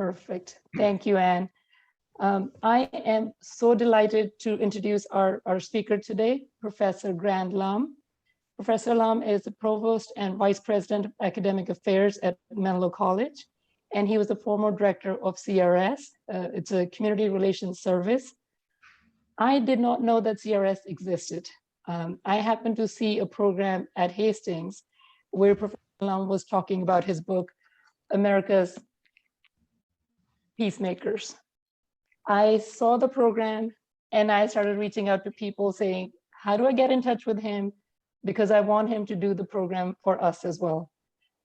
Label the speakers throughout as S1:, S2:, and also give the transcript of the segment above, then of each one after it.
S1: Perfect. Thank you, Anne. I am so delighted to introduce our speaker today, Professor Grande Lum. Professor Lum is the Provost and Vice President of Academic Affairs at Menlo College, and he was the former director of CRS. It's a community relations service. I did not know that CRS existed. I happened to see a program at Hastings where Professor Lum was talking about his book, America's Peacemakers. I saw the program and I started reaching out to people saying, how do I get in touch with him? Because I want him to do the program for us as well.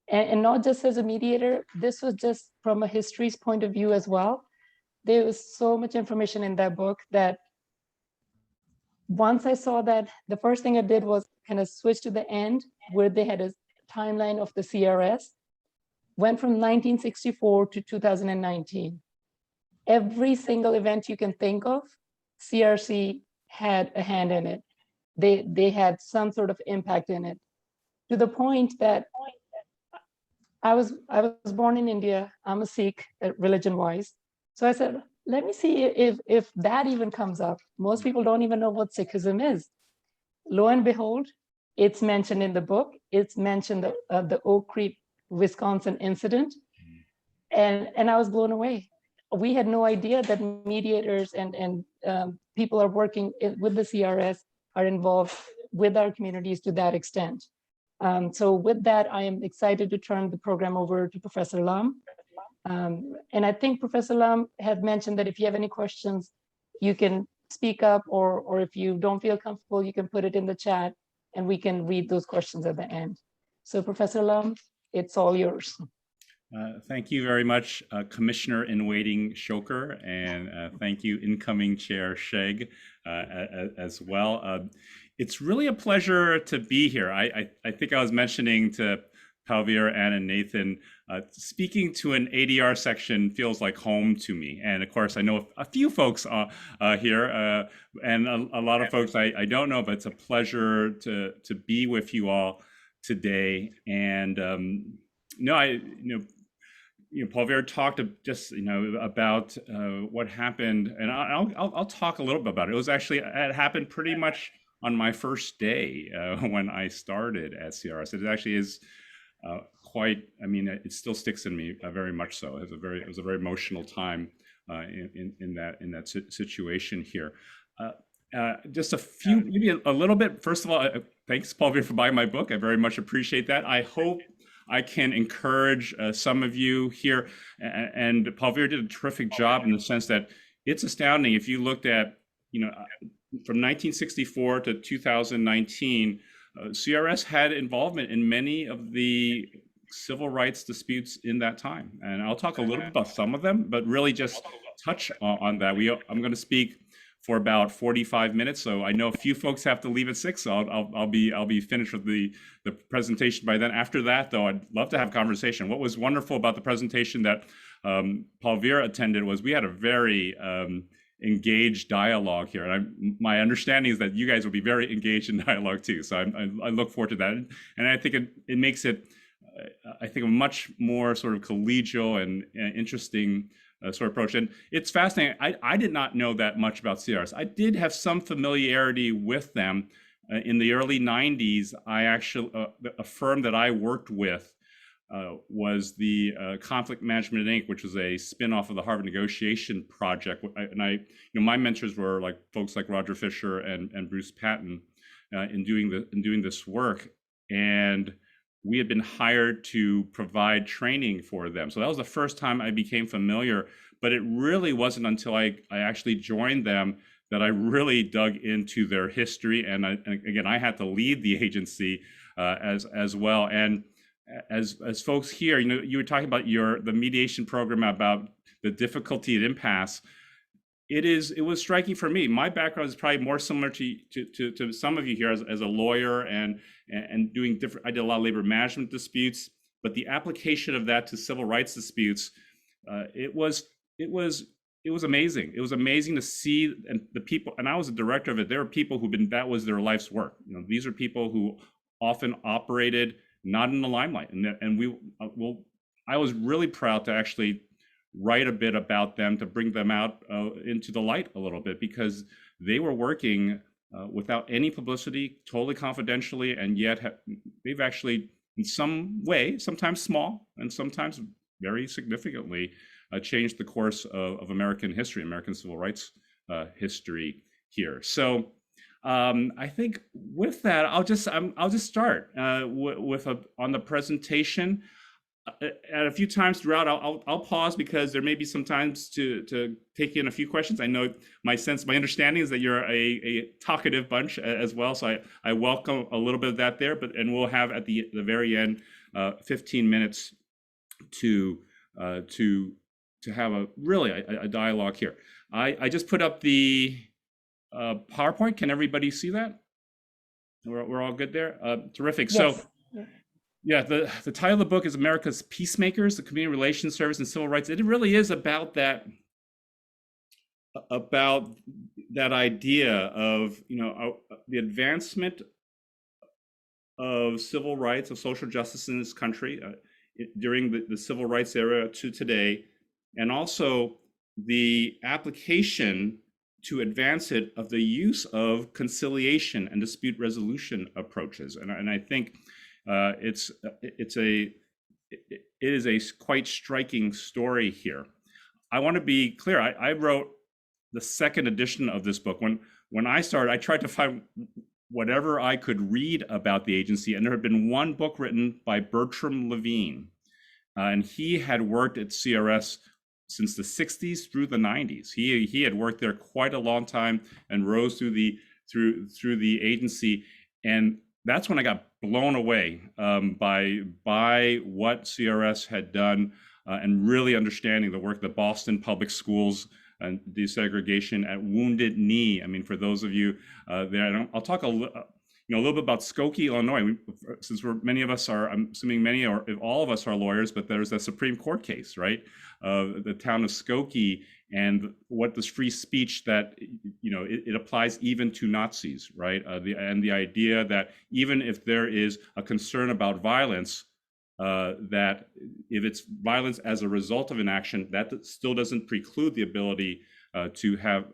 S1: And not just as a mediator, this was just from a history's point of view as well. There was so much information in that book that once I saw that, the first thing I did was kind of switch to the end where they had a timeline of the CRS, went from 1964 to 2019. Every single event you can think of, CRC had a hand in it. They had some sort of impact in it, to the point that I was born in India. I'm a Sikh, religion-wise. So I said, let me see if that even comes up. Most people don't even know what Sikhism is. Lo and behold, it's mentioned in the book. It's mentioned the Oak Creek, Wisconsin incident. And I was blown away. We had no idea that mediators and people are working with the CRS are involved with our communities to that extent. So with that, I am excited to turn the program over to Professor Lum. And I think Professor Lum had mentioned that if you have any questions, you can speak up, or if you don't feel comfortable, you can put it in the chat and we can read those questions at the end. So Professor Lum, it's all yours.
S2: Thank you very much, Commissioner in Waiting Shoker, and thank you, incoming Chair Sheg, as well. It's really a pleasure to be here. I think I was mentioning to Palvir, Ann, and Nathan, speaking to an ADR section feels like home to me. And of course, I know a few folks here, and a lot of folks I don't know, but it's a pleasure to be with you all today. And Palvir talked just about what happened, and I'll talk a little bit about it. It happened pretty much on my first day when I started at CRS. It actually is it still sticks in me very much so. It was a very emotional time in that situation here. Just a few, maybe a little bit. First of all, thanks, Palvir, for buying my book. I very much appreciate that. I hope I can encourage some of you here, and Palvir did a terrific job in the sense that it's astounding. If you looked at, from 1964 to 2019, CRS had involvement in many of the civil rights disputes in that time. And I'll talk a little bit about some of them, but really just touch on that. I'm going to speak for about 45 minutes. So I know a few folks have to leave at 6, so I'll be finished with the presentation by then. After that, though, I'd love to have conversation. What was wonderful about the presentation that Palvir attended was we had a very engaged dialogue here. And my understanding is that you guys will be very engaged in dialogue too. So I look forward to that. And I think it makes it, I think, a much more sort of collegial and interesting sort of approach. And it's fascinating. I did not know that much about CRS. I did have some familiarity with them. In the early 90s, I actually, a firm that I worked with was the Conflict Management Inc., which was a spin-off of the Harvard Negotiation Project. And my mentors were like folks like Roger Fisher and Bruce Patton in doing this work. And we had been hired to provide training for them. So that was the first time I became familiar, but it really wasn't until I actually joined them that I really dug into their history. And again, I had to lead the agency as well. And as folks here, you were talking about the mediation program, about the difficulty at impasse. It was striking for me. My background is probably more similar to some of you here as a lawyer and doing different. I did a lot of labor management disputes, but the application of that to civil rights disputes, it was amazing. It was amazing to see, and the people. And I was a director of it. There were people that was their life's work. These are people who often operated not in the limelight, and I was really proud to actually write a bit about them to bring them out into the light a little bit, because they were working without any publicity, totally confidentially, and yet they've actually, in some way, sometimes small and sometimes very significantly, changed the course of American history, American civil rights history here. So I think with that, I'll just start with on the presentation. At a few times throughout, I'll pause because there may be some times to take in a few questions. I know my understanding is that you're a talkative bunch as well, so I welcome a little bit of that there. And we'll have at the very end 15 minutes to have a dialogue here. I just put up the PowerPoint. Can everybody see that? We're all good there. Terrific.
S1: Yes.
S2: So. Yeah, the title of the book is America's Peacemakers, the Community Relations Service and Civil Rights. It really is about that idea of, the advancement of civil rights, of social justice in this country during the civil rights era to today, and also the application to advance it of the use of conciliation and dispute resolution approaches. And I think it is a quite striking story here. I want to be clear. I wrote the second edition of this book. When I started, I tried to find whatever I could read about the agency, and there had been one book written by Bertram Levine, and he had worked at CRS since the 60s through the 90s. He had worked there quite a long time and rose through the agency, and that's when I got blown away by what CRS had done, and really understanding the work that Boston Public Schools and desegregation at Wounded Knee. I mean, for those of you there, I'll talk a little bit about Skokie, Illinois. Since many of us are, I'm assuming many or if all of us are lawyers, but there's a Supreme Court case, right? The town of Skokie, and what this free speech that, it applies even to Nazis, right? The idea that even if there is a concern about violence, that if it's violence as a result of an action, that still doesn't preclude the ability to have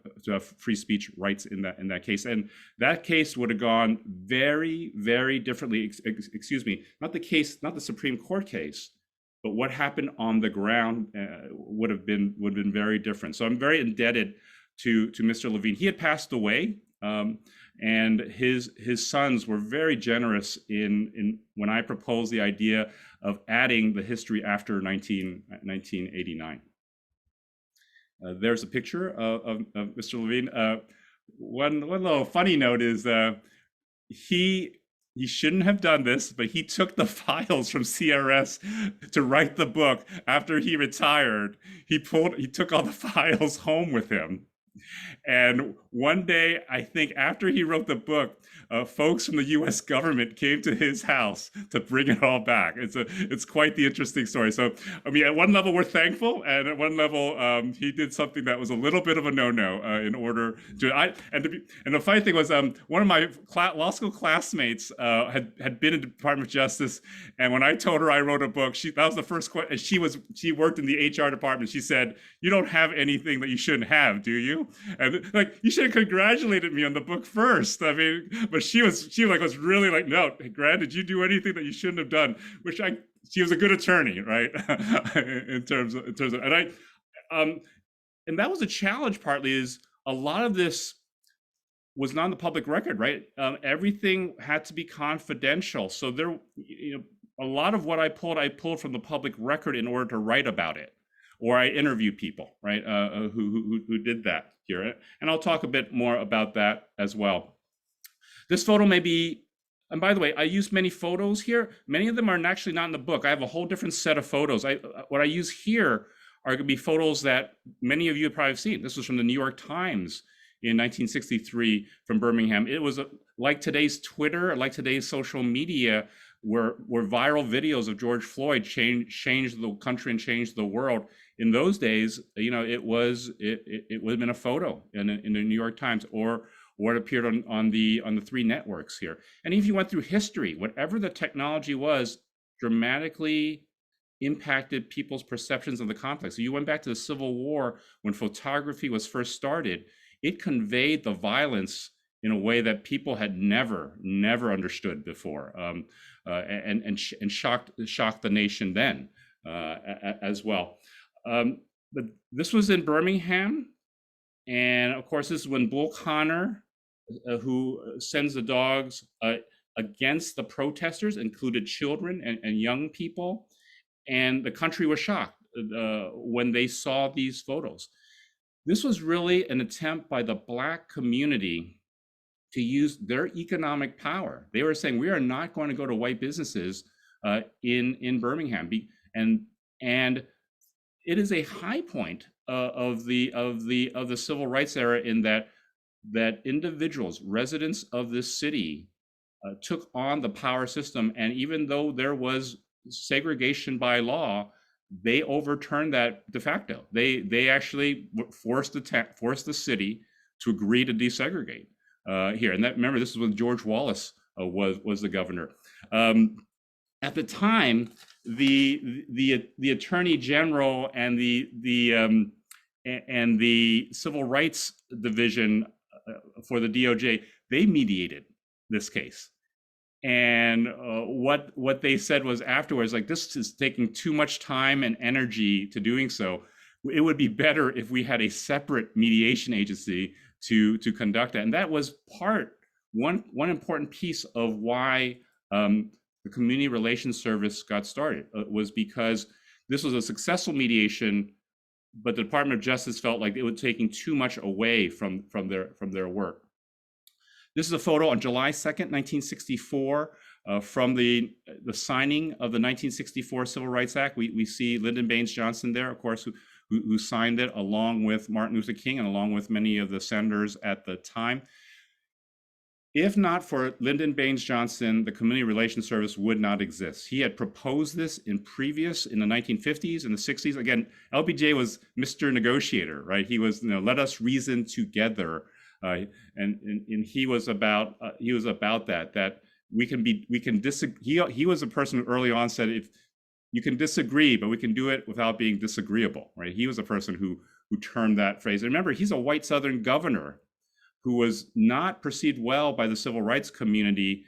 S2: free speech rights in that case. And that case would have gone very, very differently. Excuse me, not the Supreme Court case, but what happened on the ground would have been very different. So I'm very indebted to Mr. Levine. He had passed away, and his sons were very generous in when I proposed the idea of adding the history after 1989. There's a picture of Mr. Levine. One little funny note is he shouldn't have done this, but he took the files from CRS to write the book. After he retired, he took all the files home with him. And one day, I think after he wrote the book, folks from the U.S. government came to his house to bring it all back. It's quite the interesting story. So, I mean, at one level, we're thankful, and at one level, he did something that was a little bit of a no-no in order to. And the funny thing was, one of my law school classmates had been in the Department of Justice, and when I told her I wrote a book, that was the first question. She worked in the HR department. She said, "You don't have anything that you shouldn't have, do you?" And like, you should have congratulated me on the book first. I mean, but she was really like, "No, Grande, did you do anything that you shouldn't have done?" She was a good attorney, right? in terms of, and that was a challenge. Partly is a lot of this was not on the public record, right? Everything had to be confidential. So there, a lot of what I pulled from the public record in order to write about it, or I interviewed people, right, who did that here. And I'll talk a bit more about that as well. This photo may be, and by the way, I use many photos here. Many of them are actually not in the book. I have a whole different set of photos. What I use here are going to be photos that many of you have probably seen. This was from the New York Times in 1963 from Birmingham. It was like today's Twitter, like today's social media, where viral videos of George Floyd changed the country and changed the world. In those days, it would have been a photo in the New York Times, or it appeared on the three networks here. And if you went through history, whatever the technology was, dramatically impacted people's perceptions of the conflict. So you went back to the Civil War when photography was first started, it conveyed the violence in a way that people had never understood before, and shocked the nation then as well. But this was in Birmingham, and of course, this is when Bull Connor, who sends the dogs against the protesters, included children and young people, and the country was shocked when they saw these photos. This was really an attempt by the Black community to use their economic power. They were saying, we are not going to go to white businesses in Birmingham, and it is a high point of the civil rights era in that individuals, residents of this city, took on the power system, and even though there was segregation by law, they overturned that de facto. They actually forced the city to agree to desegregate here. And that, remember, this is when George Wallace was the governor. At the time, the Attorney General and the Civil Rights Division for the DOJ, they mediated this case. And what they said was afterwards, like, this is taking too much time and energy to doing so. It would be better if we had a separate mediation agency to conduct that. And that was one important piece of why the Community Relations Service got started, was because this was a successful mediation, but the Department of Justice felt like it was taking too much away from their work. This is a photo on July 2nd, 1964, from the signing of the 1964 Civil Rights Act. We see Lyndon Baines Johnson there, of course, who signed it along with Martin Luther King and along with many of the senators at the time. If not for Lyndon Baines Johnson, the Community Relations Service would not exist. He had proposed this in the 1950s and the 60s. Again, LBJ was Mr. Negotiator, right? He was, let us reason together. And he was about that we can disagree. He was a person who early on said, if you can disagree, but we can do it without being disagreeable, right? He was a person who termed that phrase. And remember, he's a white Southern governor who was not perceived well by the civil rights community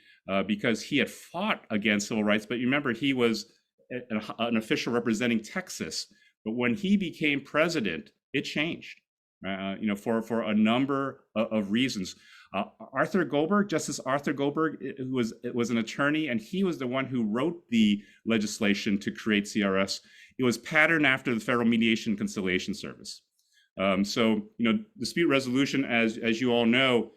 S2: because he had fought against civil rights. But you remember, he was an official representing Texas. But when he became president, it changed. For a number of reasons. Justice Arthur Goldberg, who was an attorney, and he was the one who wrote the legislation to create CRS. It was patterned after the Federal Mediation and Conciliation Service. So dispute resolution, as you all know,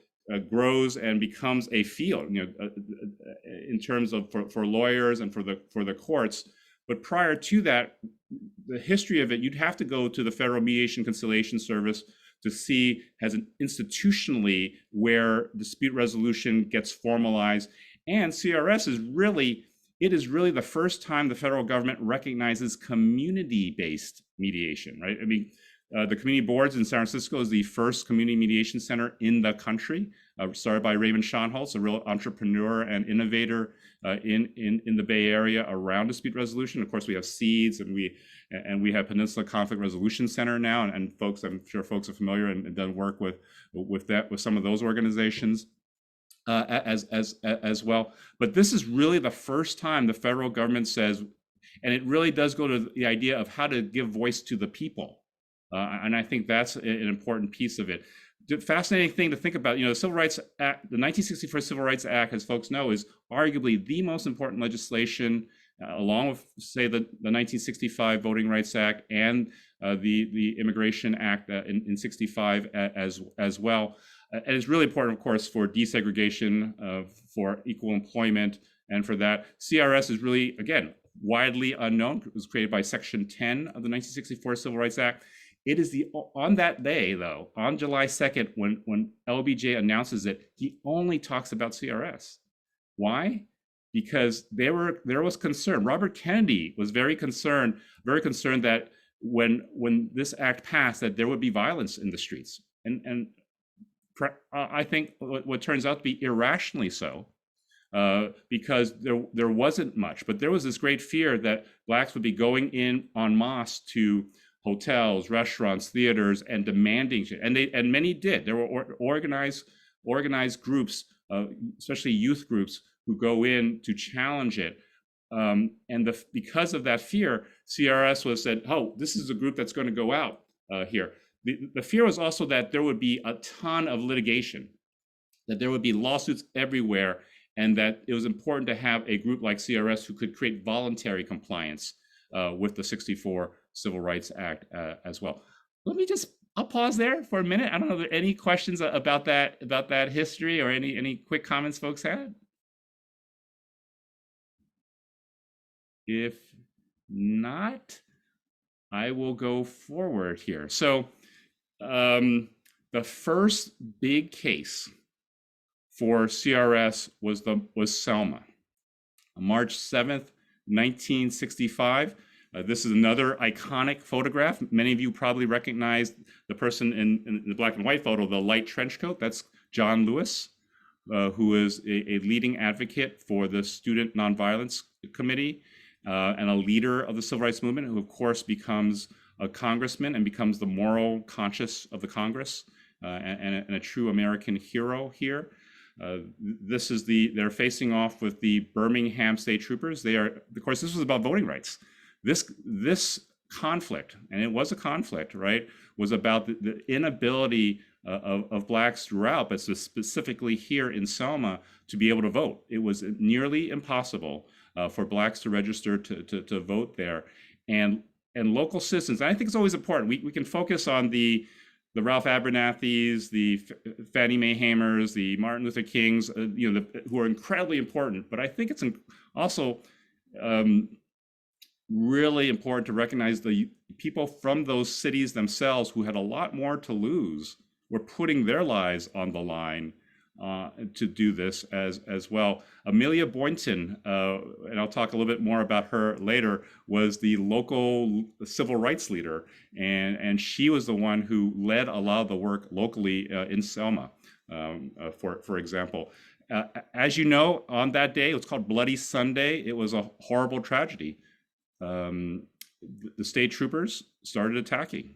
S2: grows and becomes a field, in terms of for lawyers and for the courts. But prior to that, the history of it, you'd have to go to the Federal Mediation Conciliation Service to see as an institutionally where dispute resolution gets formalized. And CRS is really the first time the federal government recognizes community-based mediation, right? I mean, the community boards in San Francisco is the first community mediation center in the country, started by Raymond Schonholz, a real entrepreneur and innovator in the Bay Area around dispute resolution. Of course, we have SEEDS, and we have Peninsula Conflict Resolution Center now, and folks, I'm sure folks are familiar and done work with some of those organizations as well. But this is really the first time the federal government says, and it really does go to the idea of how to give voice to the people. And I think that's an important piece of it. The fascinating thing to think about, the Civil Rights Act, the 1964 Civil Rights Act, as folks know, is arguably the most important legislation, along with, say, the 1965 Voting Rights Act and the Immigration Act in 65 as well. And it's really important, of course, for desegregation, for equal employment, and for that. CRS is really, again, widely unknown. It was created by Section 10 of the 1964 Civil Rights Act. It is on that day, though, on July 2nd, when LBJ announces it, he only talks about CRS. Why? Because there was concern. Robert Kennedy was very concerned that when this act passed, that there would be violence in the streets. And I think what turns out to be irrationally so, because there wasn't much. But there was this great fear that Blacks would be going in en masse to hotels, restaurants, theaters, and demanding, and many did. There were organized groups, especially youth groups, who go in to challenge it. Because of that fear, CRS was said, oh, this is a group that's going to go out here. The fear was also that there would be a ton of litigation, that there would be lawsuits everywhere, and that it was important to have a group like CRS who could create voluntary compliance with the '64 Civil Rights Act as well. I'll pause there for a minute. I don't know if there are any questions about that history, or any quick comments folks had. If not, I will go forward here. So the first big case for CRS was Selma, March 7th, 1965. This is another iconic photograph. Many of you probably recognize the person in the black and white photo, the light trench coat. That's John Lewis, who is a leading advocate for the Student Nonviolence Committee and a leader of the Civil Rights Movement, who of course becomes a congressman and becomes the moral conscience of the Congress, and a true American hero here. They're facing off with the Birmingham State Troopers. Of course, this was about voting rights. This conflict, and it was a conflict, right, was about the inability of Blacks throughout, but specifically here in Selma, to be able to vote. It was nearly impossible for Blacks to register to vote there. And local citizens, and I think it's always important, we can focus on the Ralph Abernathy's, the Fannie Mae Hamers, the Martin Luther Kings, who are incredibly important. But I think it's also really important to recognize the people from those cities themselves who had a lot more to lose were putting their lives on the line to do this as well. Amelia Boynton, and I'll talk a little bit more about her later, was the local civil rights leader, and she was the one who led a lot of the work locally in Selma, for example. As you know, on that day, it was called Bloody Sunday. It was a horrible tragedy. The state troopers started attacking,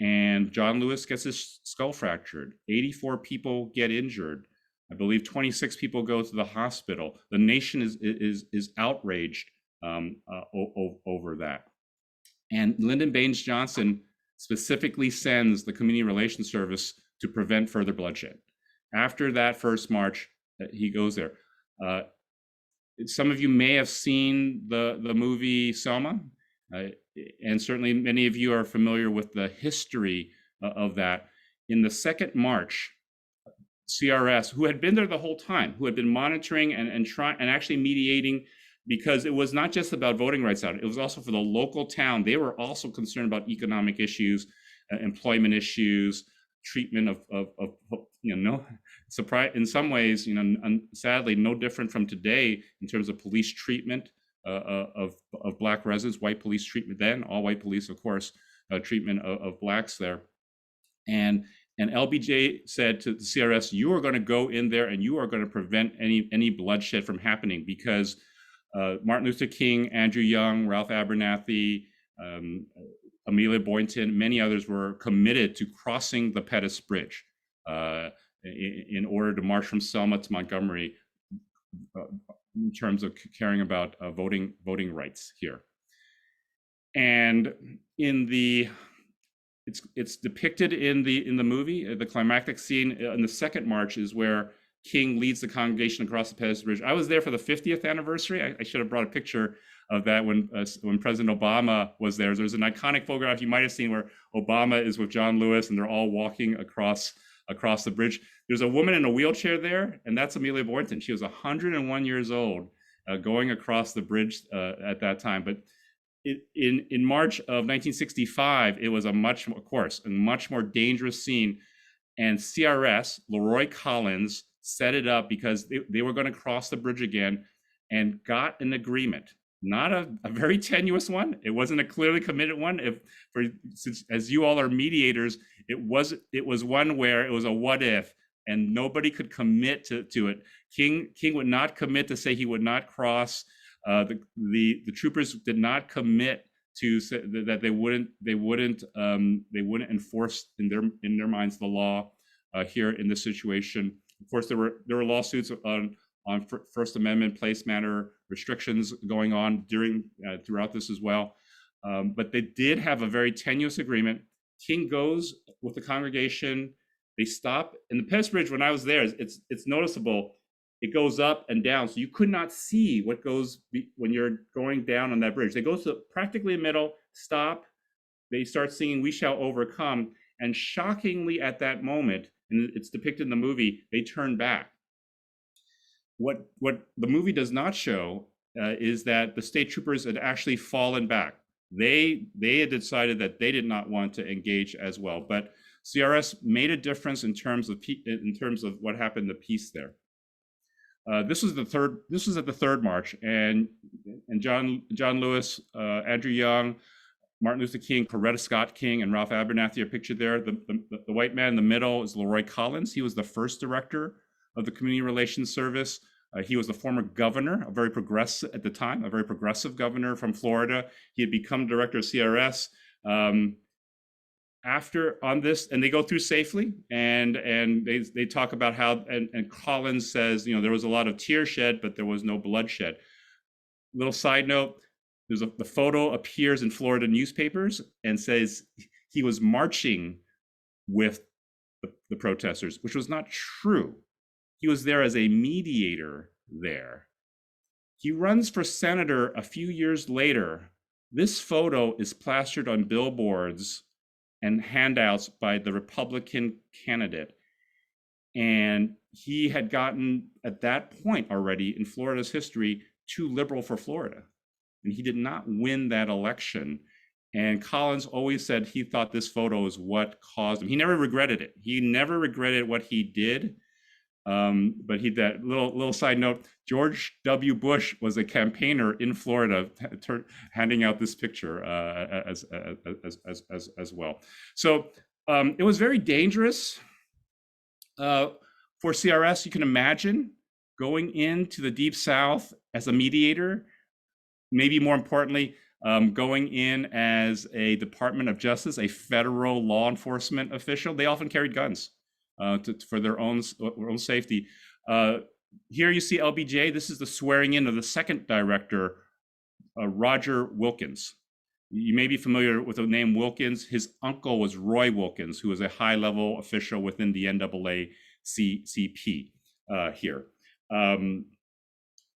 S2: and John Lewis gets his skull fractured. 84 people get injured. I believe 26 people go to the hospital. The nation is outraged over that. And Lyndon Baines Johnson specifically sends the Community Relations Service to prevent further bloodshed. After that first march, he goes there. Some of you may have seen the movie Selma, and certainly many of you are familiar with the history of that. In the second march, CRS, who had been there the whole time, who had been monitoring and actually mediating, because it was not just about voting rights out, it was also for the local town. They were also concerned about economic issues, employment issues, treatment of surprise in some ways, sadly, no different from today in terms of police treatment of Black residents, white police treatment then, all white police, of course, treatment of Blacks there. And LBJ said to the CRS, you are going to go in there and you are going to prevent any bloodshed from happening, because Martin Luther King, Andrew Young, Ralph Abernathy, Amelia Boynton, many others were committed to crossing the Pettus Bridge in order to march from Selma to Montgomery in terms of caring about voting rights here. And it's depicted in the movie. The climactic scene in the second march is where King leads the congregation across the Pettus Bridge. I was there for the 50th anniversary. I should have brought a picture of that when President Obama was there. There's an iconic photograph you might have seen where Obama is with John Lewis and they're all walking across the bridge. There's a woman in a wheelchair there, and that's Amelia Boynton. She was 101 years old going across the bridge at that time. But in March of 1965, it was a much more dangerous scene. And CRS, Laroy Collins, set it up because they were going to cross the bridge again and got an agreement. Not a very tenuous one. It wasn't a clearly committed one. Since as you all are mediators, it was one where it was a what if. and nobody could commit to it. King would not commit to say he would not cross. The troopers did not commit to say that they wouldn't enforce in their minds the law here in this situation. Of course, there were lawsuits on First Amendment place matter restrictions going on throughout this as well. But they did have a very tenuous agreement. King goes with the congregation. They stop, and the Pettus Bridge, when I was there, it's noticeable. It goes up and down, so you could not see what goes when you're going down on that bridge. They go to practically the middle, stop. They start singing "We Shall Overcome," and shockingly at that moment, and it's depicted in the movie, they turn back. What the movie does not show is that the state troopers had actually fallen back. They had decided that they did not want to engage as well, but CRS made a difference in terms of what happened to peace there. This was at the third march, and John Lewis, Andrew Young, Martin Luther King, Coretta Scott King, and Ralph Abernathy are pictured there. The white man in the middle is Laroy Collins. He was the first director of the Community Relations Service. He was the former governor, a very progressive at the time, a very progressive governor from Florida. He had become director of CRS. After on this, and they go through safely, and they talk about how, and Collins says, there was a lot of tears shed, but there was no bloodshed. Little side note, the photo appears in Florida newspapers and says he was marching with the protesters, which was not true. He was there as a mediator there. He runs for senator a few years later. This photo is plastered on billboards and handouts by the Republican candidate. And he had gotten, at that point already in Florida's history, too liberal for Florida. And he did not win that election. And Collins always said he thought this photo is what caused him. He never regretted it. He never regretted what he did. But that little side note, George W. Bush was a campaigner in Florida, handing out this picture as well. So it was very dangerous for CRS. You can imagine going into the Deep South as a mediator, maybe more importantly, going in as a Department of Justice, a federal law enforcement official. They often carried guns. For their own safety. Here you see LBJ. This is the swearing in of the second director, Roger Wilkins. You may be familiar with the name Wilkins. His uncle was Roy Wilkins, who was a high-level official within the NAACP here.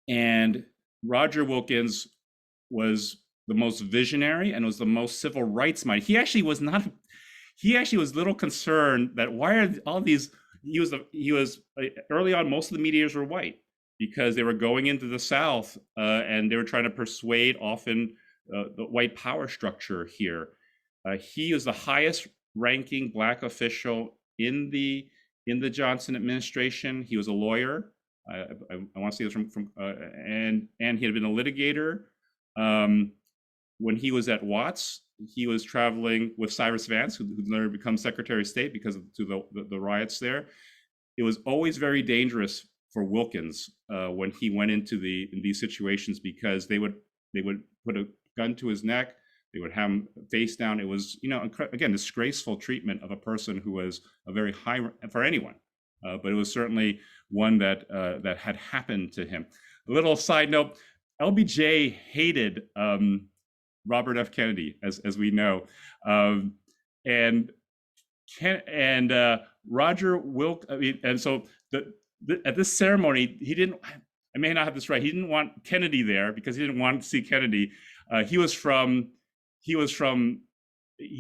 S2: And Roger Wilkins was the most visionary and was the most civil rights minded. He actually was little concerned that why are all these, he was early on, most of the mediators were white because they were going into the South and they were trying to persuade often the white power structure here. He was the highest ranking Black official in the Johnson administration. He was a lawyer. I want to see this and he had been a litigator. When he was at Watts, he was traveling with Cyrus Vance, who later became Secretary of State because of the riots there. It was always very dangerous for Wilkins when he went into these situations because they would put a gun to his neck, they would have him face down. It was, again, disgraceful treatment of a person who was a very high for anyone, but it was certainly one that had happened to him. A little side note: LBJ hated Robert F. Kennedy, as we know, and Roger Wilk. And so at this ceremony, he didn't. I may not have this right. He didn't want Kennedy there because he didn't want to see Kennedy. He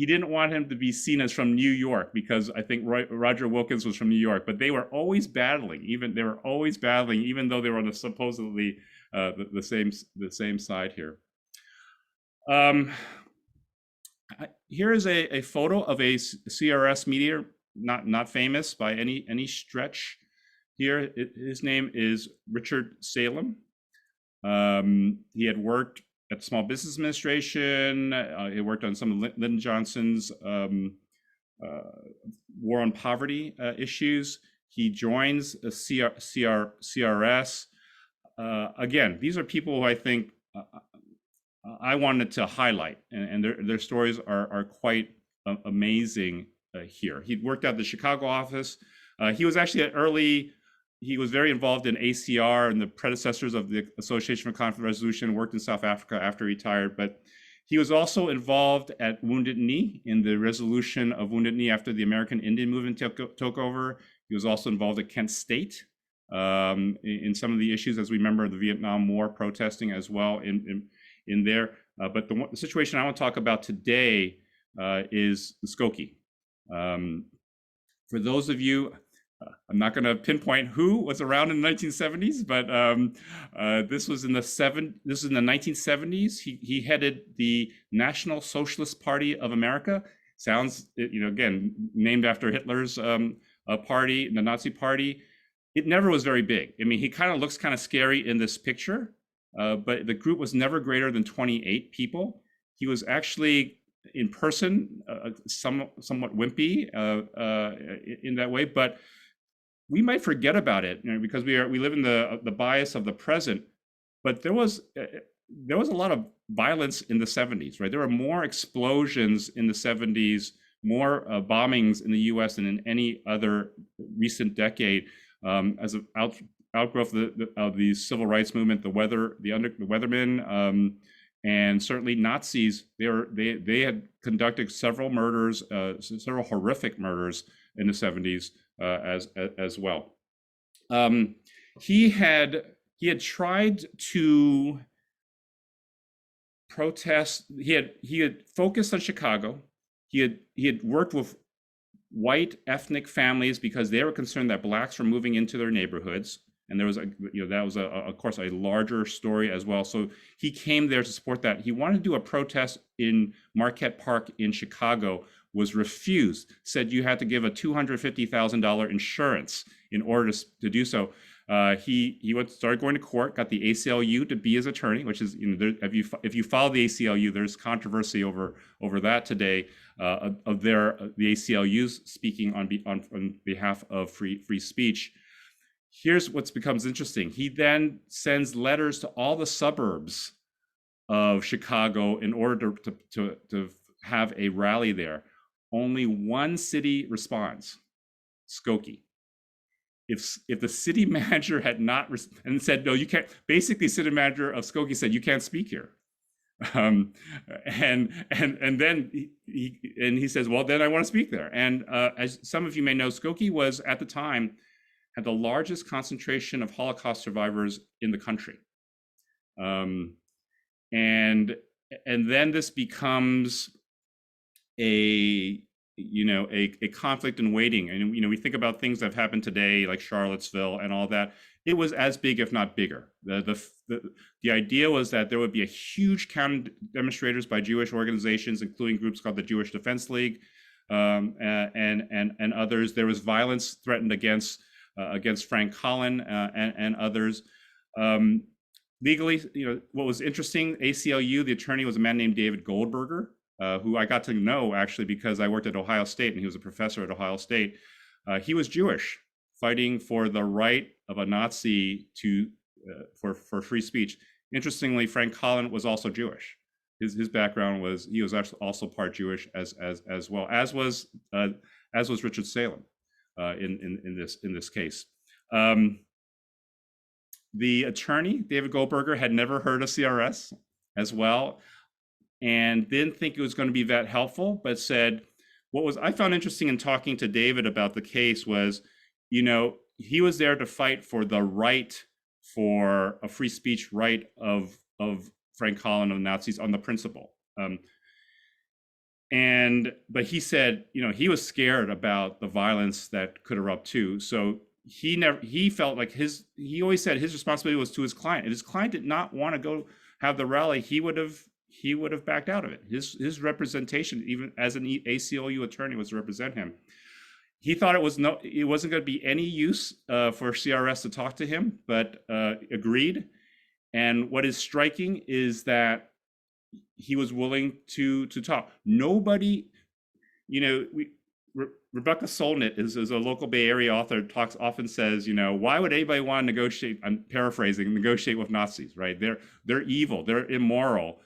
S2: didn't want him to be seen as from New York because I think Roger Wilkins was from New York. But they were always battling, even though they were on the supposedly the same side here. Here is a photo of a CRS mediator, not famous by any stretch. Here, his name is Richard Salem. He had worked at the Small Business Administration. He worked on some of Lyndon Johnson's war on poverty issues. He joins a CRS. Again, these are people who I think I wanted to highlight, and their stories are quite amazing here. He'd worked at the Chicago office. He was actually he was very involved in ACR and the predecessors of the Association for Conflict Resolution, worked in South Africa after he retired, but he was also involved at Wounded Knee in the resolution of Wounded Knee after the American Indian movement took over. He was also involved at Kent State in some of the issues, as we remember the Vietnam War protesting as well in there. But the situation I want to talk about today is the Skokie. For those of you, I'm not going to pinpoint who was around in the 1970s, but this was in the 1970s. He headed the National Socialist Party of America. Sounds, again, named after Hitler's party, the Nazi Party. It never was very big. I mean, he kind of looks kind of scary in this picture, but the group was never greater than 28 people. He was actually in person, somewhat wimpy in that way, but we might forget about it, because we live in the bias of the present. But there was a lot of violence in the 70s, right? There were more explosions in the 70s, more bombings in the U.S. than in any other recent decade, as an outgrowth of the civil rights movement, the Weathermen, and certainly Nazis. They had conducted several murders, several horrific murders in the 70s. As well. He had tried to protest. He had focused on Chicago. He had worked with white ethnic families because they were concerned that blacks were moving into their neighborhoods, and there was that was of course a larger story as well. So he came there to support that. He wanted to do a protest in Marquette Park in Chicago, was refused, said you had to give a $250,000 insurance in order to do so. He started going to court, got the ACLU to be his attorney, which is, if you follow the ACLU, there's controversy over that today, of the ACLU's speaking on behalf of free speech. Here's what becomes interesting. He then sends letters to all the suburbs of Chicago in order to have a rally there. Only one city responds, Skokie. If the city manager had not and said, no, you can't, basically city manager of Skokie said, you can't speak here. And then he says, well, then I want to speak there. And as some of you may know, Skokie was at the time, had the largest concentration of Holocaust survivors in the country. And then this becomes a conflict in waiting. And we think about things that have happened today, like Charlottesville and all that. It was as big, if not bigger. The idea was that there would be a huge counter demonstrators by Jewish organizations, including groups called the Jewish Defense League, and others. There was violence threatened against Frank Collin and others. Legally, what was interesting, ACLU, the attorney was a man named David Goldberger, who I got to know actually because I worked at Ohio State and he was a professor at Ohio State. He was Jewish, fighting for the right of a Nazi for free speech. Interestingly, Frank Collin was also Jewish. His background was, he was actually also part Jewish as well, as was Richard Salem in this case. The attorney, David Goldberger, had never heard of CRS as well, and didn't think it was going to be that helpful, but said, I found interesting in talking to David about the case was, he was there to fight for the right, for a free speech right of Frank Collin of the Nazis on the principle. But he said, he was scared about the violence that could erupt too. So he felt like he always said his responsibility was to his client. If his client did not want to go have the rally, he would have backed out of it. His representation, even as an ACLU attorney, was to represent him. He thought it wasn't going to be any use for CRS to talk to him, but agreed. And what is striking is that he was willing to talk. Nobody, Rebecca Solnit is a local Bay Area author, often says, why would anybody want to negotiate? I'm paraphrasing, negotiate with Nazis, right? They're evil, they're immoral.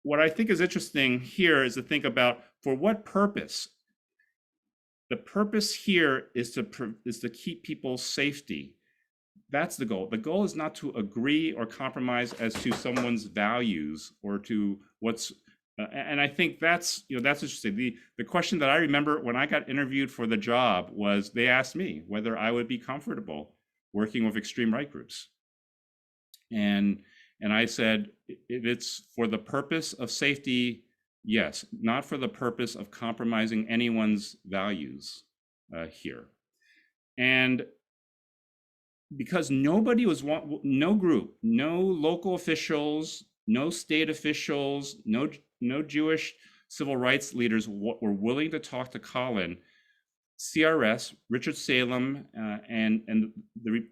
S2: What I think is interesting here is to think about for what purpose. The purpose here is to keep people's safety. That's the goal. The goal is not to agree or compromise as to someone's values or to what's. And I think that's interesting. The question that I remember when I got interviewed for the job was they asked me whether I would be comfortable working with extreme right groups, and I said if it's for the purpose of safety, yes, not for the purpose of compromising anyone's values here. And because nobody was, no group, no local officials, no state officials, no Jewish civil rights leaders were willing to talk to Colin. CRS, Richard Salem, and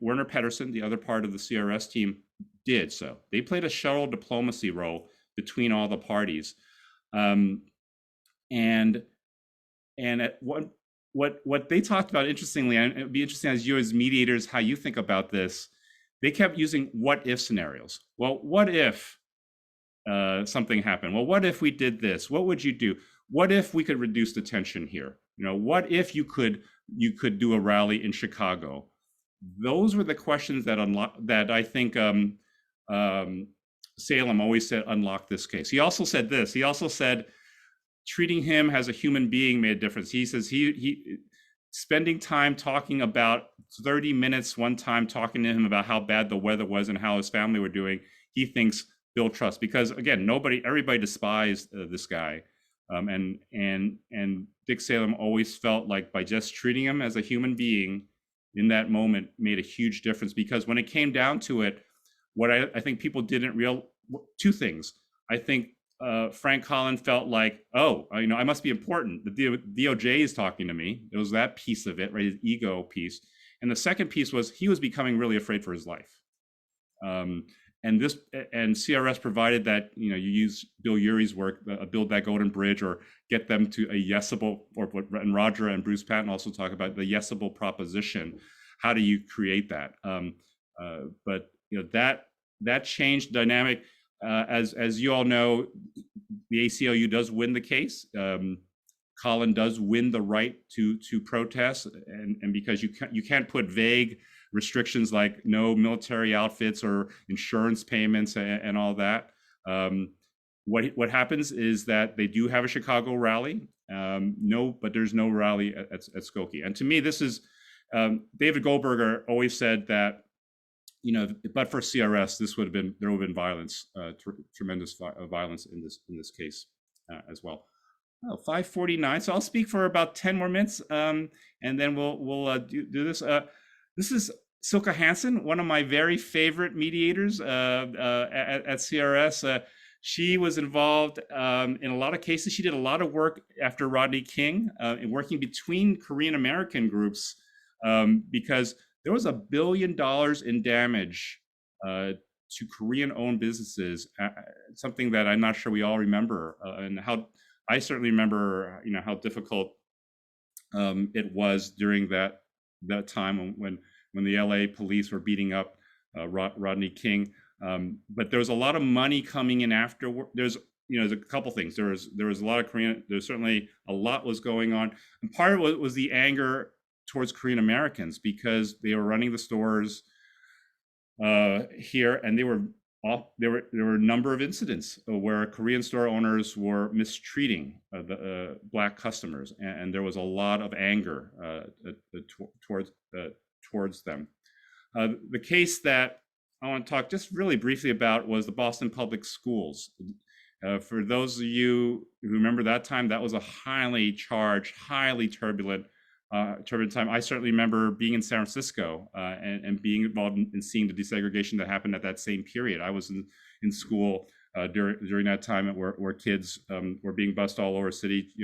S2: Werner Pedersen, the other part of the CRS team, did so. They played a shuttle diplomacy role between all the parties. And at what they talked about, interestingly, and it'd be interesting as you as mediators, how you think about this, they kept using what if scenarios. Well, what if something happened? Well, what if we did this? What would you do? What if we could reduce the tension here? What if you could do a rally in Chicago? Those were the questions that I think Salem always said unlock this case. He also said this. He also said treating him as a human being made a difference. He says he spending time talking about 30 minutes one time talking to him about how bad the weather was and how his family were doing, he thinks build trust, because again, everybody despised this guy. And Dick Salem always felt like by just treating him as a human being in that moment made a huge difference, because when it came down to it, what I think people didn't realize, two things. I think Frank Collin felt like, I must be important. The DOJ is talking to me. It was that piece of it, right? His ego piece. And the second piece was he was becoming really afraid for his life. And CRS provided that, you use Bill Urey's work, build that golden bridge, or get them to a Yesable, and Roger and Bruce Patton also talk about the Yesable Proposition. How do you create that? But that changed dynamic. As you all know, the ACLU does win the case. Colin does win the right to protest, and because you can't put vague restrictions like no military outfits or insurance payments and all that. What happens is that they do have a Chicago rally, but there's no rally at Skokie. And to me, this is David Goldberger always said that, but for CRS, there would have been violence, tremendous violence in this case as well. 5:49. So I'll speak for about 10 more minutes, and then we'll do this. This is Silke Hansen, one of my very favorite mediators at CRS. She was involved in a lot of cases. She did a lot of work after Rodney King, in working between Korean American groups, because there was $1 billion in damage to Korean-owned businesses, something that I'm not sure we all remember, and how I certainly remember, how difficult it was during that time when the LA police were beating up Rodney King. But there was a lot of money coming in afterward. There's a couple things. There was a lot of Korean. There's certainly a lot was going on, and part of it was the anger towards Korean Americans, because they were running the stores here, and there were a number of incidents where Korean store owners were mistreating the black customers, and there was a lot of anger towards them. The case that I want to talk just really briefly about was the Boston Public Schools. For those of you who remember that time, that was a highly charged, highly turbulent time. I certainly remember being in San Francisco and being involved in seeing the desegregation that happened at that same period. I was in school during that time where kids were being bused all over the city.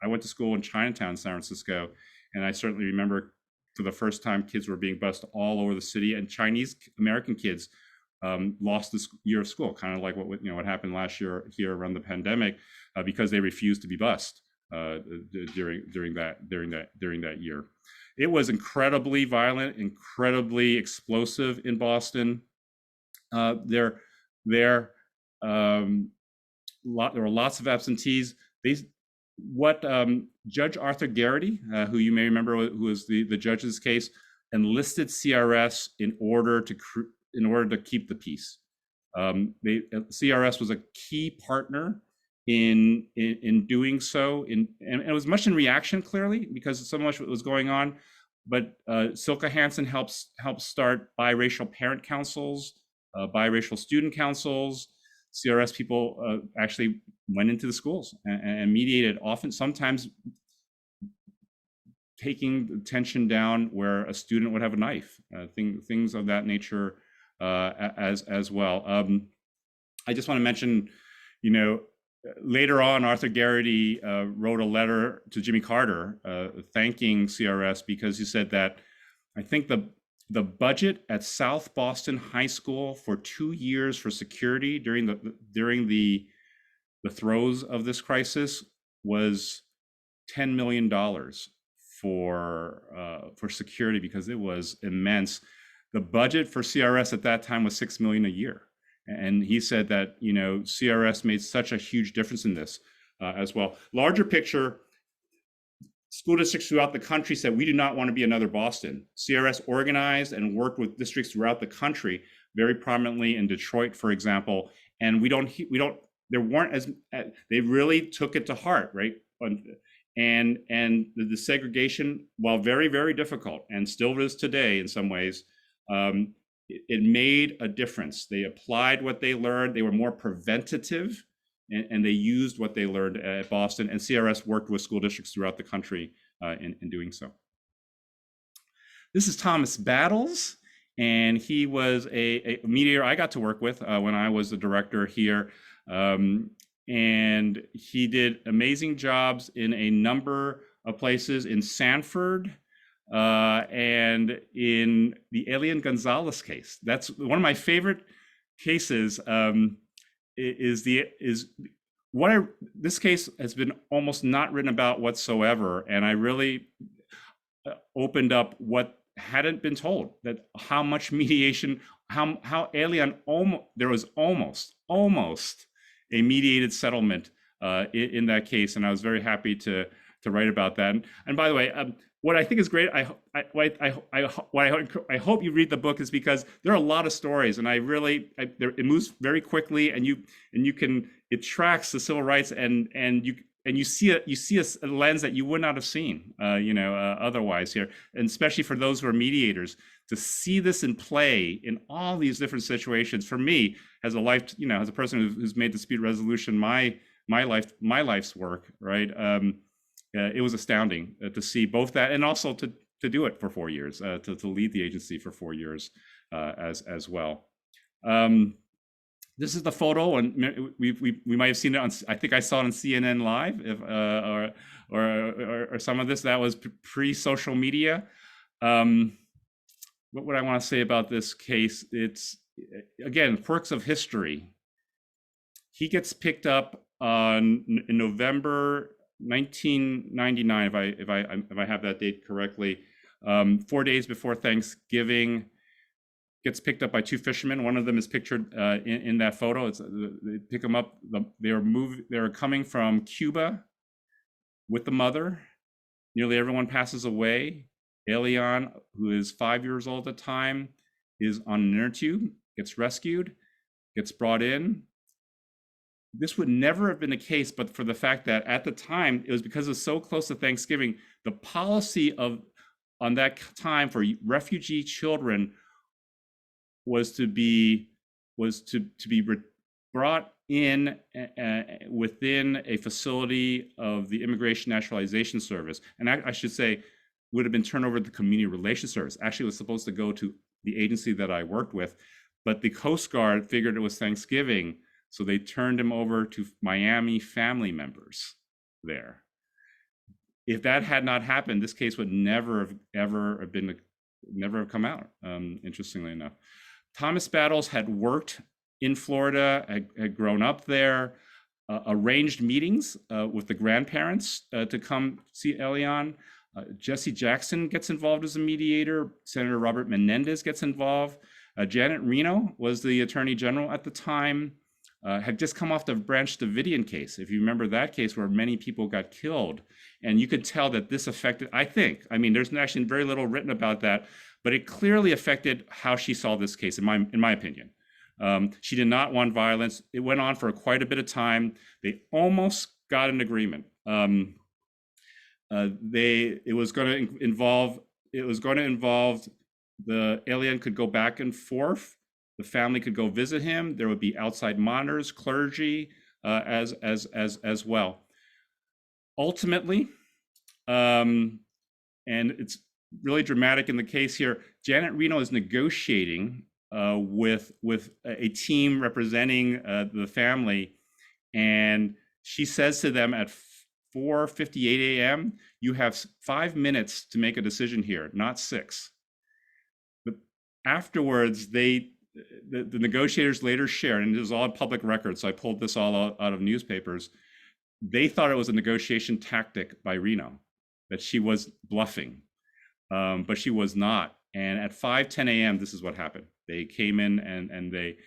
S2: I went to school in Chinatown, San Francisco, and I certainly remember for the first time kids were being bused all over the city, and Chinese American kids lost this year of school, kind of like what happened last year here around the pandemic, because they refused to be bused. during that year. It was incredibly violent, incredibly explosive in Boston. There were lots of absentees. Judge Arthur Garrity, who you may remember, who was the judge of this case, enlisted CRS in order to keep the peace. CRS was a key partner in doing so, and it was much in reaction, clearly, because so much was going on. But Silke Hansen helped start biracial parent councils, biracial student councils. CRS people actually went into the schools and mediated, sometimes taking the tension down where a student would have a knife, things of that nature as well. I just want to mention, later on, Arthur Garrity wrote a letter to Jimmy Carter thanking CRS because he said that, I think the budget at South Boston High School for 2 years for security during the throes of this crisis was $10 million for security, because it was immense. The budget for CRS at that time was $6 million a year. And he said that, CRS made such a huge difference in this as well. Larger picture, school districts throughout the country said, we do not want to be another Boston. CRS organized and worked with districts throughout the country, very prominently in Detroit, for example. And they really took it to heart, right? And the segregation, while very, very difficult, and still is today in some ways, it made a difference. They applied what they learned. They were more preventative, and they used what they learned at Boston. And CRS worked with school districts throughout the country in doing so. This is Thomas Battles, and he was a mediator I got to work with when I was the director here. And he did amazing jobs in a number of places, in Sanford, and in the Elian Gonzalez case. That's one of my favorite cases. This case has been almost not written about whatsoever, and I really opened up what hadn't been told, that how much mediation, how Elian there was almost a mediated settlement in that case, and I was very happy to write about that. And by the way, what I think is great, I hope you read the book, is because there are a lot of stories, and it moves very quickly, and it tracks the civil rights, and you see a lens that you would not have seen, otherwise here, and especially for those who are mediators, to see this in play in all these different situations. For me, as a person who's made dispute resolution my life's work, right? It was astounding to see both that, and also to do it for 4 years, to lead the agency for 4 years as well. This is the photo, and we might have seen it on. I think I saw it on CNN Live, or some of this. That was pre-social media. What would I want to say about this case? It's, again, quirks of history. He gets picked up in November 1999, if I have that date correctly. 4 days before Thanksgiving, gets picked up by two fishermen. One of them is pictured in that photo. They pick him up. They are coming from Cuba with the mother. Nearly everyone passes away. Elian, who is 5 years old at the time, is on an inner tube, gets rescued, gets brought in. This would never have been the case, but for the fact that at the time, it was because it was so close to Thanksgiving, the policy on that time for refugee children was to be brought in within a facility of the Immigration Naturalization Service, and I should say would have been turned over to the Community Relations Service. Actually, it was supposed to go to the agency that I worked with, but the Coast Guard figured it was Thanksgiving, so they turned him over to Miami family members there. If that had not happened, this case would never have come out, interestingly enough. Thomas Battles had worked in Florida, had grown up there. arranged meetings with the grandparents to come see Elian. Jesse Jackson gets involved as a mediator. Senator Robert Menendez gets involved. Janet Reno was the attorney general at the time, had just come off the Branch Davidian case. If you remember that case where many people got killed, and you could tell that this affected, I mean, there's actually very little written about that, but it clearly affected how she saw this case, in my opinion. She did not want violence. It went on for quite a bit of time. They almost got an agreement. It was going to involve the alien could go back and forth. The family could go visit him. There would be outside monitors, clergy, as well. Ultimately, and it's really dramatic in the case here, Janet Reno is negotiating with a team representing the family, and she says to them at 4:58 a.m., you have 5 minutes to make a decision here, not 6. But afterwards, the negotiators later shared, and it was all public record, so I pulled this all out of newspapers. They thought it was a negotiation tactic by Reno, that she was bluffing, but she was not. And at 5:10 a.m., this is what happened. They came in and they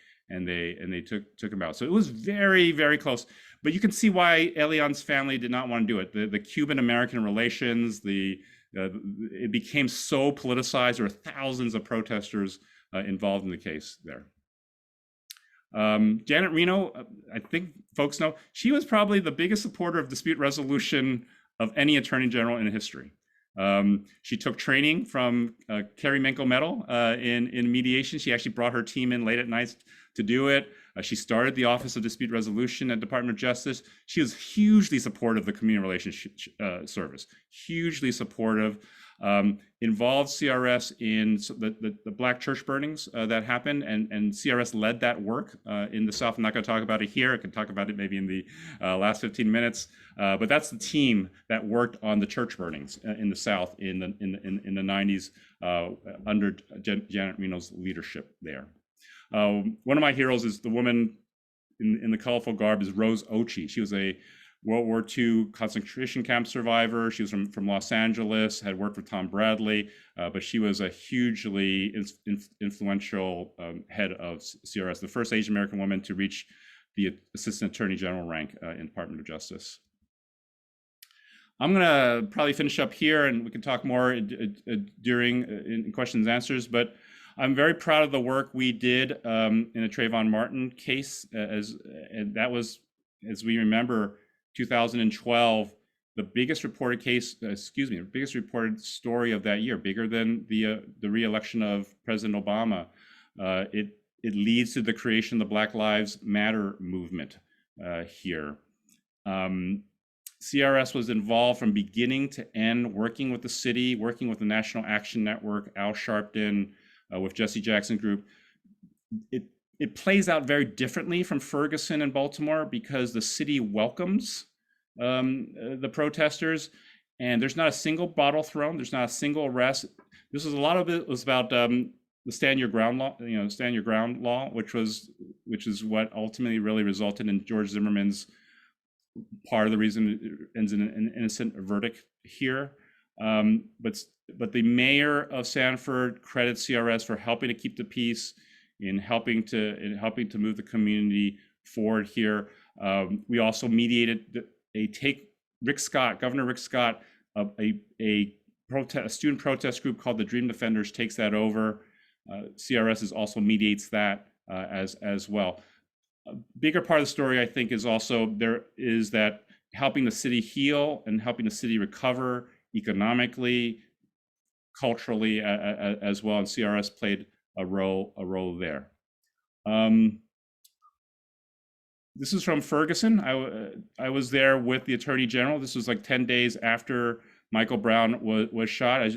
S2: took him out. So it was very, very close. But you can see why Elian's family did not want to do it. The Cuban-American relations, it became so politicized. There were thousands of protesters involved in the case there. Janet Reno, I think folks know, she was probably the biggest supporter of dispute resolution of any attorney general in history. She took training from Carrie Menko-Medal in mediation. She actually brought her team in late at night to do it. She started the Office of Dispute Resolution at Department of Justice. She was hugely supportive of the Community Relations Service, hugely supportive. Involved CRS in the Black church burnings that happened, and CRS led that work in the South. I'm not going to talk about it here. I can talk about it maybe in the last 15 minutes. But that's the team that worked on the church burnings in the South in the 90s under Janet Reno's leadership there. One of my heroes is the woman in the colorful garb is Rose Ochi. She was a World War II concentration camp survivor. She was from Los Angeles, had worked with Tom Bradley, but she was a hugely influential head of CRS, the first Asian American woman to reach the Assistant Attorney General rank in the Department of Justice. I'm going to probably finish up here, and we can talk more during in questions and answers, but I'm very proud of the work we did in the Trayvon Martin case, and that was, as we remember, 2012, the biggest reported case, the biggest reported story of that year, bigger than the re-election of President Obama. It leads to the creation of the Black Lives Matter movement here. CRS was involved from beginning to end, working with the city, working with the National Action Network, Al Sharpton, with Jesse Jackson Group. It plays out very differently from Ferguson and Baltimore because the city welcomes the protesters, and there's not a single bottle thrown. There's not a single arrest. This was a lot of it was about the stand your ground law, stand your ground law, which is what ultimately really resulted in George Zimmerman's part of the reason it ends in an innocent verdict here. But the mayor of Sanford credits CRS for helping to keep the peace, in helping to move the community forward here. We also mediated Governor Rick Scott, a student protest group called the Dream Defenders takes that over. CRS also mediates that as well. A bigger part of the story, I think, is also that helping the city heal and helping the city recover economically, culturally as well, and CRS played a role there. This is from Ferguson. I was there with the Attorney General. This was like 10 days after Michael Brown was shot.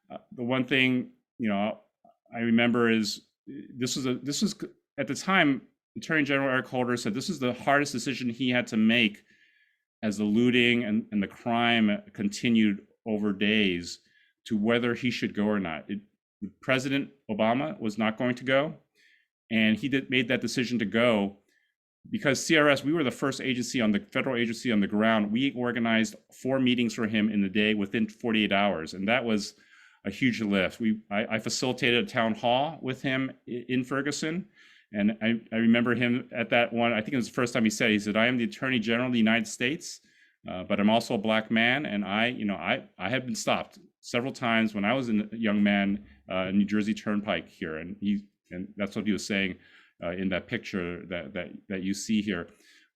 S2: The one thing I remember is this was at the time, Attorney General Eric Holder said this is the hardest decision he had to make as the looting and the crime continued over days, to whether he should go or not. President Obama was not going to go, and he made that decision to go. because CRS, we were the first agency on the federal agency on the ground. We organized 4 meetings for him in the day within 48 hours. And that was a huge lift. I facilitated a town hall with him in Ferguson. And I remember him at that one, I think it was the first time he said, I am the Attorney General of the United States, but I'm also a Black man. And I had been stopped several times when I was a young man in New Jersey Turnpike here. And that's what he was saying in that picture that you see here.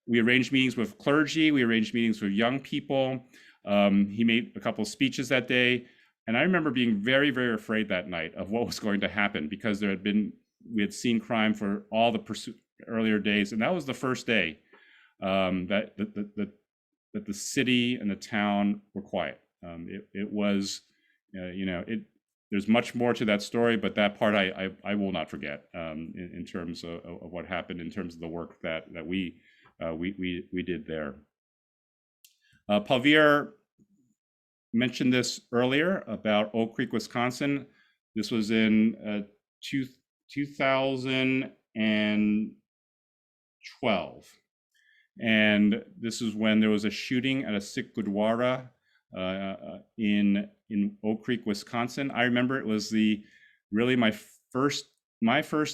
S2: We arranged meetings with clergy. We arranged meetings with young people. He made a couple of speeches that day. And I remember being very, very afraid that night of what was going to happen, because we had seen crime for all the earlier days. And that was the first day that the city and the town were quiet. It was, there's much more to that story, but that part I will not forget in terms of what happened, in terms of the work that we did there. Palvier mentioned this earlier about Oak Creek, Wisconsin. This was in 2012. And this is when there was a shooting at a Sikh Gurdwara in Oak Creek, Wisconsin. I remember it was my first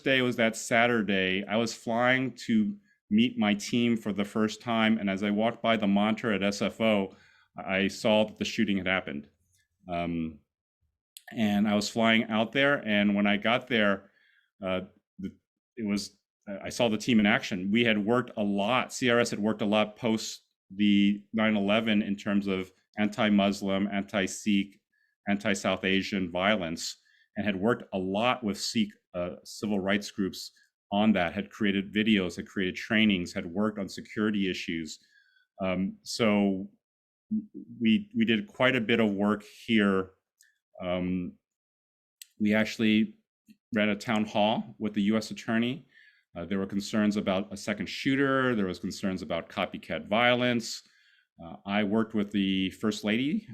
S2: day was that Saturday. I was flying to meet my team for the first time. And as I walked by the monitor at SFO, I saw that the shooting had happened. And I was flying out there. And when I got there, I saw the team in action. We had worked a lot. CRS had worked a lot post the 9/11 in terms of anti-Muslim, anti-Sikh, anti-South Asian violence, and had worked a lot with Sikh civil rights groups on that, had created videos, had created trainings, had worked on security issues. So we did quite a bit of work here. We actually ran a town hall with the U.S. Attorney. There were concerns about a second shooter. There was concerns about copycat violence. I worked with the First Lady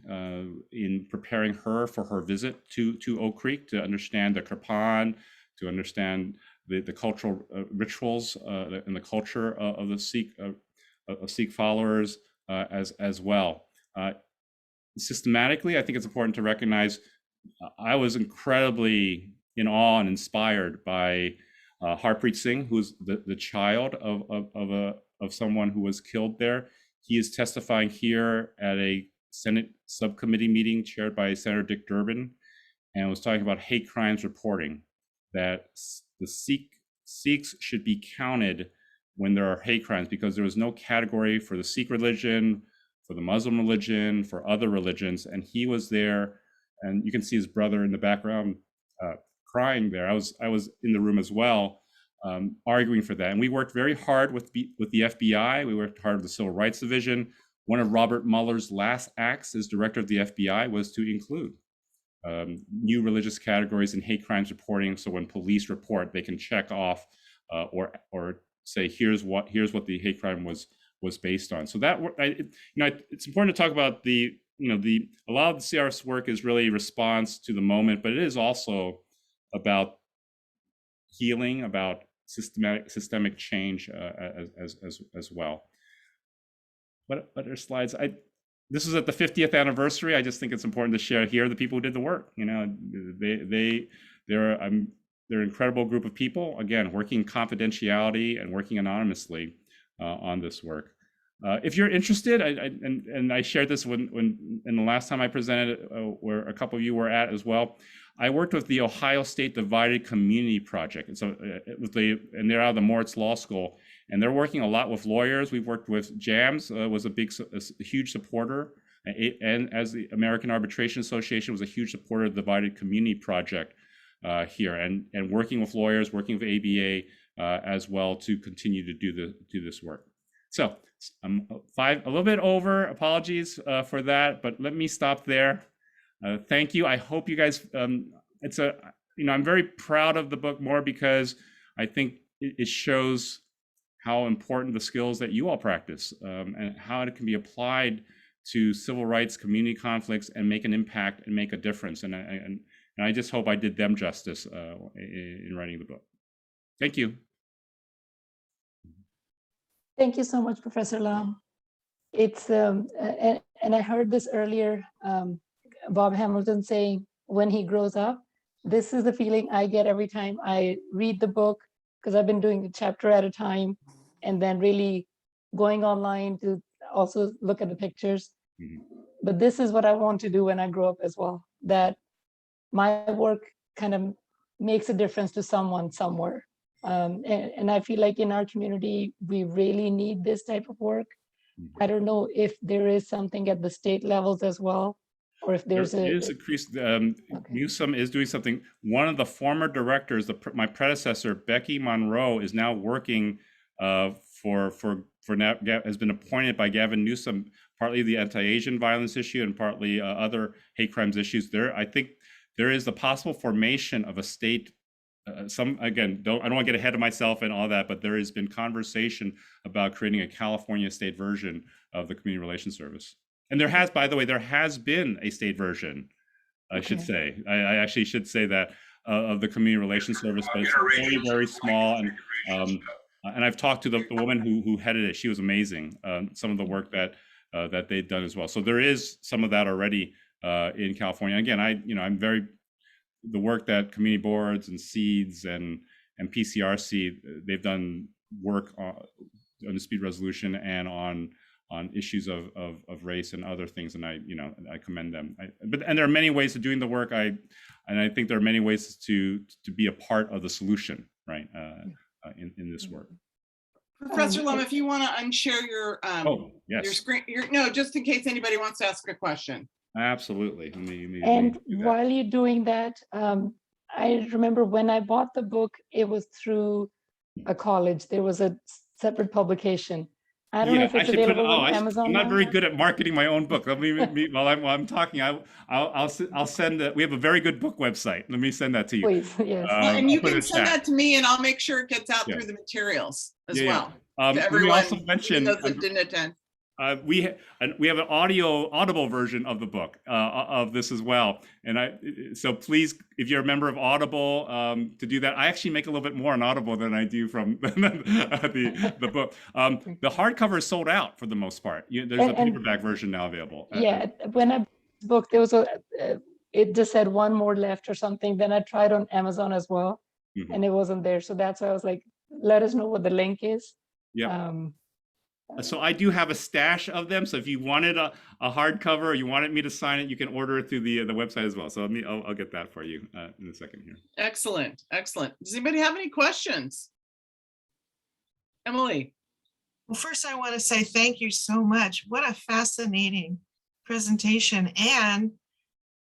S2: in preparing her for her visit to Oak Creek, to understand the Kirpan, to understand the cultural rituals and the culture of the Sikh followers as well. Systematically, I think it's important to recognize I was incredibly in awe and inspired by Harpreet Singh, who's the child of someone who was killed there. He is testifying here at a Senate subcommittee meeting chaired by Senator Dick Durbin, and was talking about hate crimes reporting, that the Sikhs should be counted when there are hate crimes, because there was no category for the Sikh religion, for the Muslim religion, for other religions. And he was there, and you can see his brother in the background crying there. I was in the room as well, arguing for that. And we worked very hard with the FBI. We worked hard with the Civil Rights Division. One of Robert Mueller's last acts as director of the FBI was to include new religious categories in hate crimes reporting, so when police report, they can check off or say here's what the hate crime was based on. So that it's important to talk about a lot of the CRS work is really response to the moment, but it is also about healing, about systemic change as well. What other slides? This was at the 50th anniversary. I just think it's important to share here the people who did the work. They're an incredible group of people, again, working confidentiality and working anonymously on this work. If you're interested, and I shared this when the last time I presented, where a couple of you were at as well. I worked with the Ohio State Divided Community Project, and so and they're out of the Moritz Law School, and they're working a lot with lawyers. We've worked with JAMS, was a huge supporter, and as the American Arbitration Association was a huge supporter of the Divided Community Project here, and working with lawyers, working with ABA as well to continue to do this work. So I'm a little bit over. Apologies for that, but let me stop there. Thank you. I hope you guys. I'm very proud of the book, more because I think it shows how important the skills that you all practice and how it can be applied to civil rights, community conflicts, and make an impact and make a difference. And I just hope I did them justice in writing the book. Thank you.
S1: Thank you so much, Professor Lam. It's and I heard this earlier, Bob Hamilton saying when he grows up, this is the feeling I get every time I read the book, because I've been doing a chapter at a time and then really going online to also look at the pictures.
S2: Mhm.
S1: But this is what I want to do when I grow up as well, that my work kind of makes a difference to someone somewhere. And I feel like in our community, we really need this type of work. I don't know if there is something at the state levels as well, or if there's
S2: There is
S1: okay.
S2: Newsom is doing something. One of the former directors, my predecessor, Becky Monroe, is now working has been appointed by Gavin Newsom, partly the anti-Asian violence issue and partly other hate crimes issues. I think there is the possible formation of a state. I don't want to get ahead of myself and all that, but there has been conversation about creating a California state version of the Community Relations Service. And there has, by the way, been a state version, I should say. I actually should say that of the Community Relations Service, but it's very, very small. And I've talked to the woman who headed it. She was amazing. Some of the work that they've done as well. So there is some of that already in California. Again, the work that community boards and SEEDS and PCRC, they've done work on dispute resolution and on issues of race and other things, and I commend them. And there are many ways of doing the work. I think there are many ways to be a part of the solution, right? In this work.
S3: Professor Lum, if you want to unshare your
S2: yes.
S3: your screen, no, just in case anybody wants to ask a question.
S2: Absolutely.
S1: And while you're doing that, I remember when I bought the book, it was through a college. There was a separate publication. I don't know if it's available on Amazon.
S2: I'm not very good at marketing my own book. Let me while I'm talking, I'll send that. We have a very good book website. Let me send that to you.
S1: Please, yes.
S3: And you can send that to me, and I'll make sure it gets out through the materials as well. To everyone,
S2: let me also mention
S3: those that didn't attend.
S2: We have an audible version of the book of this as well, and so please, if you're a member of Audible, to do that. I actually make a little bit more on Audible than I do from the book. The hardcover is sold out for the most part. There's a paperback version now available.
S1: Yeah, when I booked, there was it just said one more left or something. Then I tried on Amazon as well, and it wasn't there. So that's why I was like, let us know what the link is.
S2: Yeah. So I do have a stash of them. So if you wanted a hardcover or you wanted me to sign it, you can order it through the website as well. So I'll get that for you in a second here.
S3: Excellent, excellent. Does anybody have any questions? Emily.
S4: Well, first I want to say thank you so much. What a fascinating presentation, and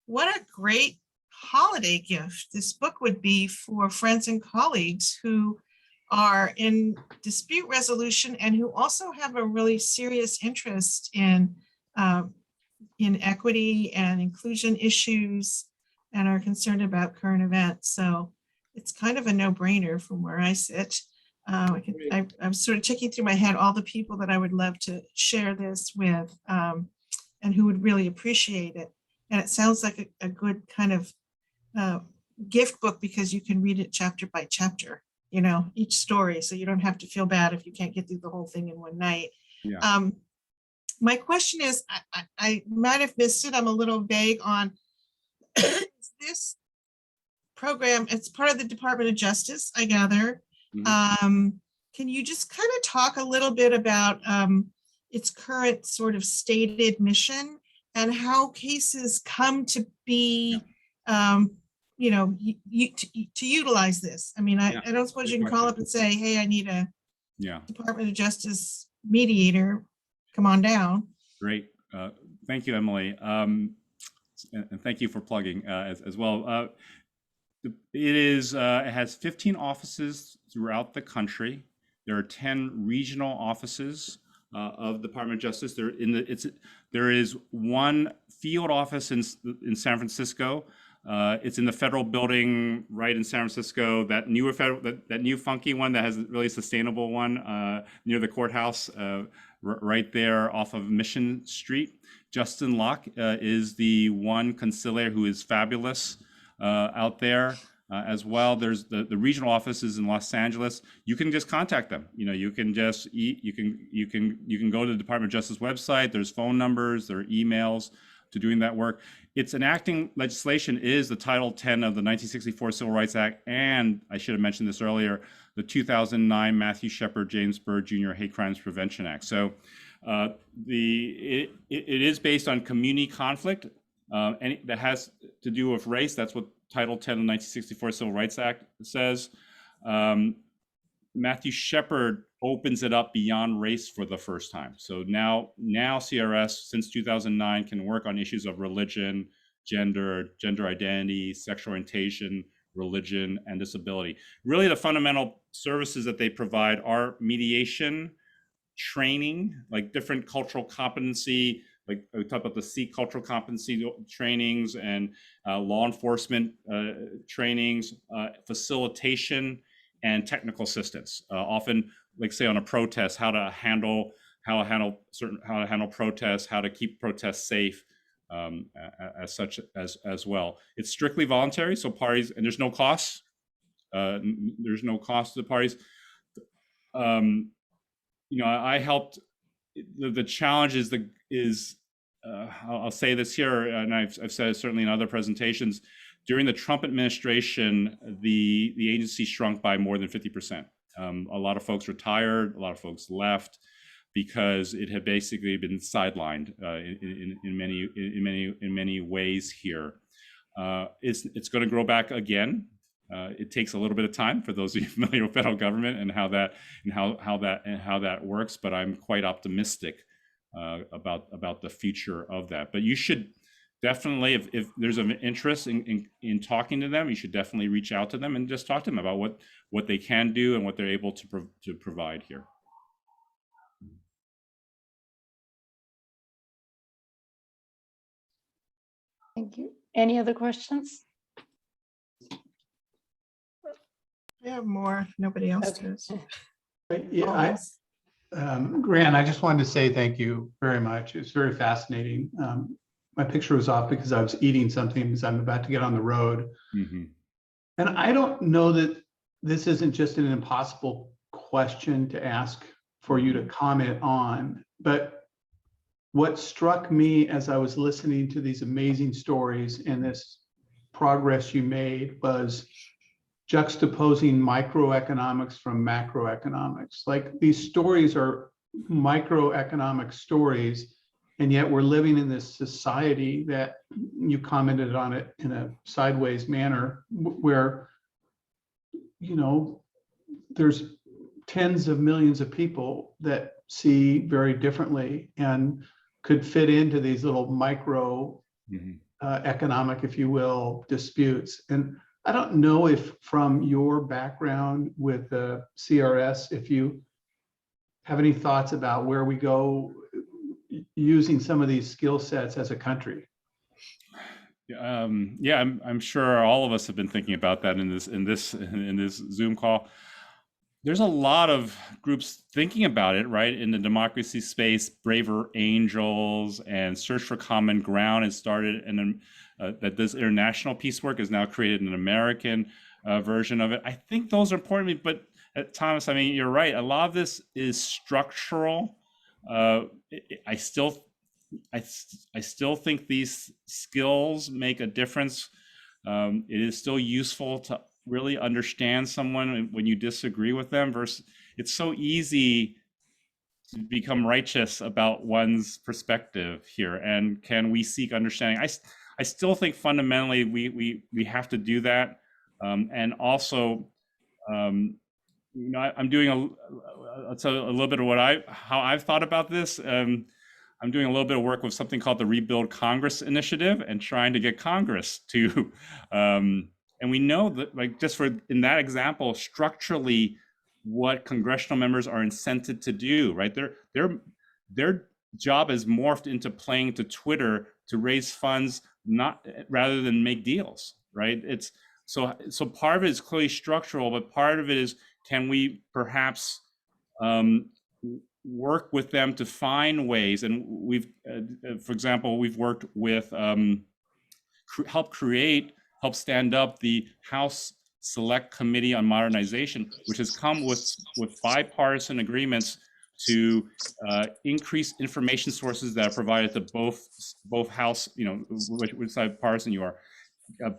S4: what a great holiday gift this book would be for friends and colleagues who are in dispute resolution and who also have a really serious interest in equity and inclusion issues and are concerned about current events. So it's kind of a no-brainer from where I sit. I'm sort of checking through my head all the people that I would love to share this with and who would really appreciate it. And it sounds like a good kind of gift book, because you can read it chapter by chapter, each story. So you don't have to feel bad if you can't get through the whole thing in one night.
S2: Yeah.
S4: My question is, I might have missed it. I'm a little vague on this program. It's part of the Department of Justice, I gather. Can you just kind of talk a little bit about its current sort of stated mission and how cases come to be, to utilize this? I mean, I don't suppose you can call up and say, hey, I need a Department of Justice mediator. Come on down.
S2: Great. Thank you, Emily. And thank you for plugging as well. It has 15 offices throughout the country. There are 10 regional offices of the Department of Justice. There is one field office in San Francisco. It's in the federal building right in San Francisco. That new funky one that has a really sustainable one near the courthouse, right there off of Mission Street. Justin Locke is the one conciliator who is fabulous out there. as well. There's the regional offices in Los Angeles. You can just contact them. You can just you can go to the Department of Justice website. There's phone numbers, there are emails to doing that work. It's enacting legislation is the Title 10 of the 1964 Civil Rights Act, and I should have mentioned this earlier, the 2009 Matthew Shepard James Byrd Jr. Hate Crimes Prevention Act. So it is based on community conflict, and that has to do with race. That's what Title 10 of the 1964 Civil Rights Act says. Matthew Shepard opens it up beyond race for the first time. So now CRS since 2009 can work on issues of religion, gender identity, sexual orientation, religion, and disability. Really, the fundamental services that they provide are mediation, training, like different cultural competency, like we talked about the Sikh cultural competency trainings and law enforcement trainings, facilitation, and technical assistance. Often, like say on a protest, how to handle protests, how to keep protests safe, as well. It's strictly voluntary, so parties, and there's no cost. There's no cost to the parties. I helped. The challenge is I'll say this here, and I've said it certainly in other presentations. During the Trump administration, the agency shrunk by more than 50%. A lot of folks retired, a lot of folks left because it had basically been sidelined in many ways here. It's going to grow back again. It takes a little bit of time for those of you familiar with federal government and how that works. But I'm quite optimistic about the future of that. But you should definitely, if there's an interest in talking to them, you should definitely reach out to them and just talk to them about what they can do and what they're able to provide here.
S1: Thank you. Any other questions?
S4: I have more. Nobody else does.
S5: Yeah, Grant, I just wanted to say thank you very much. It's very fascinating. My picture was off because I was eating something because I'm about to get on the road. Mm-hmm. And I don't know that this isn't just an impossible question to ask for you to comment on, but what struck me as I was listening to these amazing stories and this progress you made was juxtaposing microeconomics from macroeconomics. Like these stories are microeconomic stories, and yet we're living in this society that you commented on it in a sideways manner where, there's tens of millions of people that see very differently and could fit into these little micro economic, if you will, disputes. And I don't know if from your background with the CRS, if you have any thoughts about where we go using some of these skill sets as a country.
S2: Yeah, I'm sure all of us have been thinking about that in this Zoom call. There's a lot of groups thinking about it, right? In the democracy space, Braver Angels and Search for Common Ground has started, and that this international peace work has now created an American version of it. I think those are important, but Thomas, I mean, you're right. A lot of this is structural. I still think these skills make a difference. It is still useful to really understand someone when you disagree with them versus it's so easy to become righteous about one's perspective here. And can we seek understanding? I still think fundamentally we have to do that. And also, I'm doing I'll tell you a little bit of how I've thought about this. I'm doing a little bit of work with something called the Rebuild Congress Initiative and trying to get Congress to, and we know that, like, just in that example, structurally, what congressional members are incented to do, right? Their job is morphed into playing to Twitter to raise funds, rather than make deals, right? It's so part of it is clearly structural, but part of it is, can we perhaps work with them to find ways? And we've, for example, we've worked with help helped stand up the House Select Committee on Modernization, which has come with bipartisan agreements to increase information sources that are provided to both House, which side partisan you are,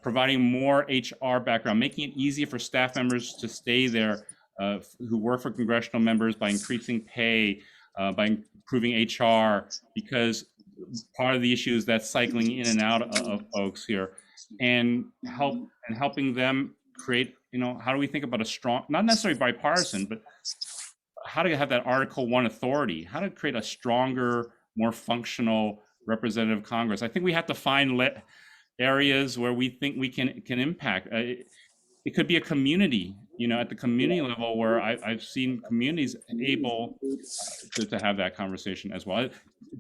S2: providing more HR background, making it easier for staff members to stay there who work for congressional members by increasing pay, by improving HR, because part of the issue is that cycling in and out of folks here, and helping them create, how do we think about a strong, not necessarily bipartisan, but how do you have that Article 1 authority? How to create a stronger, more functional representative Congress? I think we have to find areas where we think we can impact. It could be a community, at the community level, where I've seen communities able to have that conversation as well.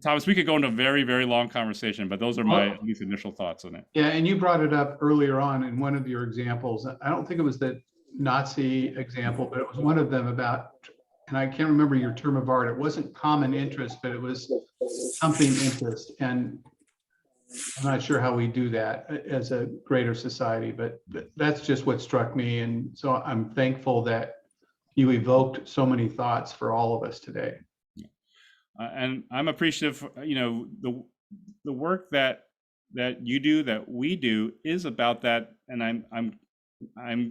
S2: Thomas, we could go into a very, very long conversation, but those are my at least initial thoughts on it.
S5: Yeah, and you brought it up earlier on in one of your examples. I don't think it was the Nazi example, but it was one of them about, and I can't remember your term of art. It wasn't common interest, but it was something interest. And I'm not sure how we do that as a greater society, but that's just what struck me. And so I'm thankful that you evoked so many thoughts for all of us today.
S2: And I'm appreciative, the work that you do, that we do, is about that. And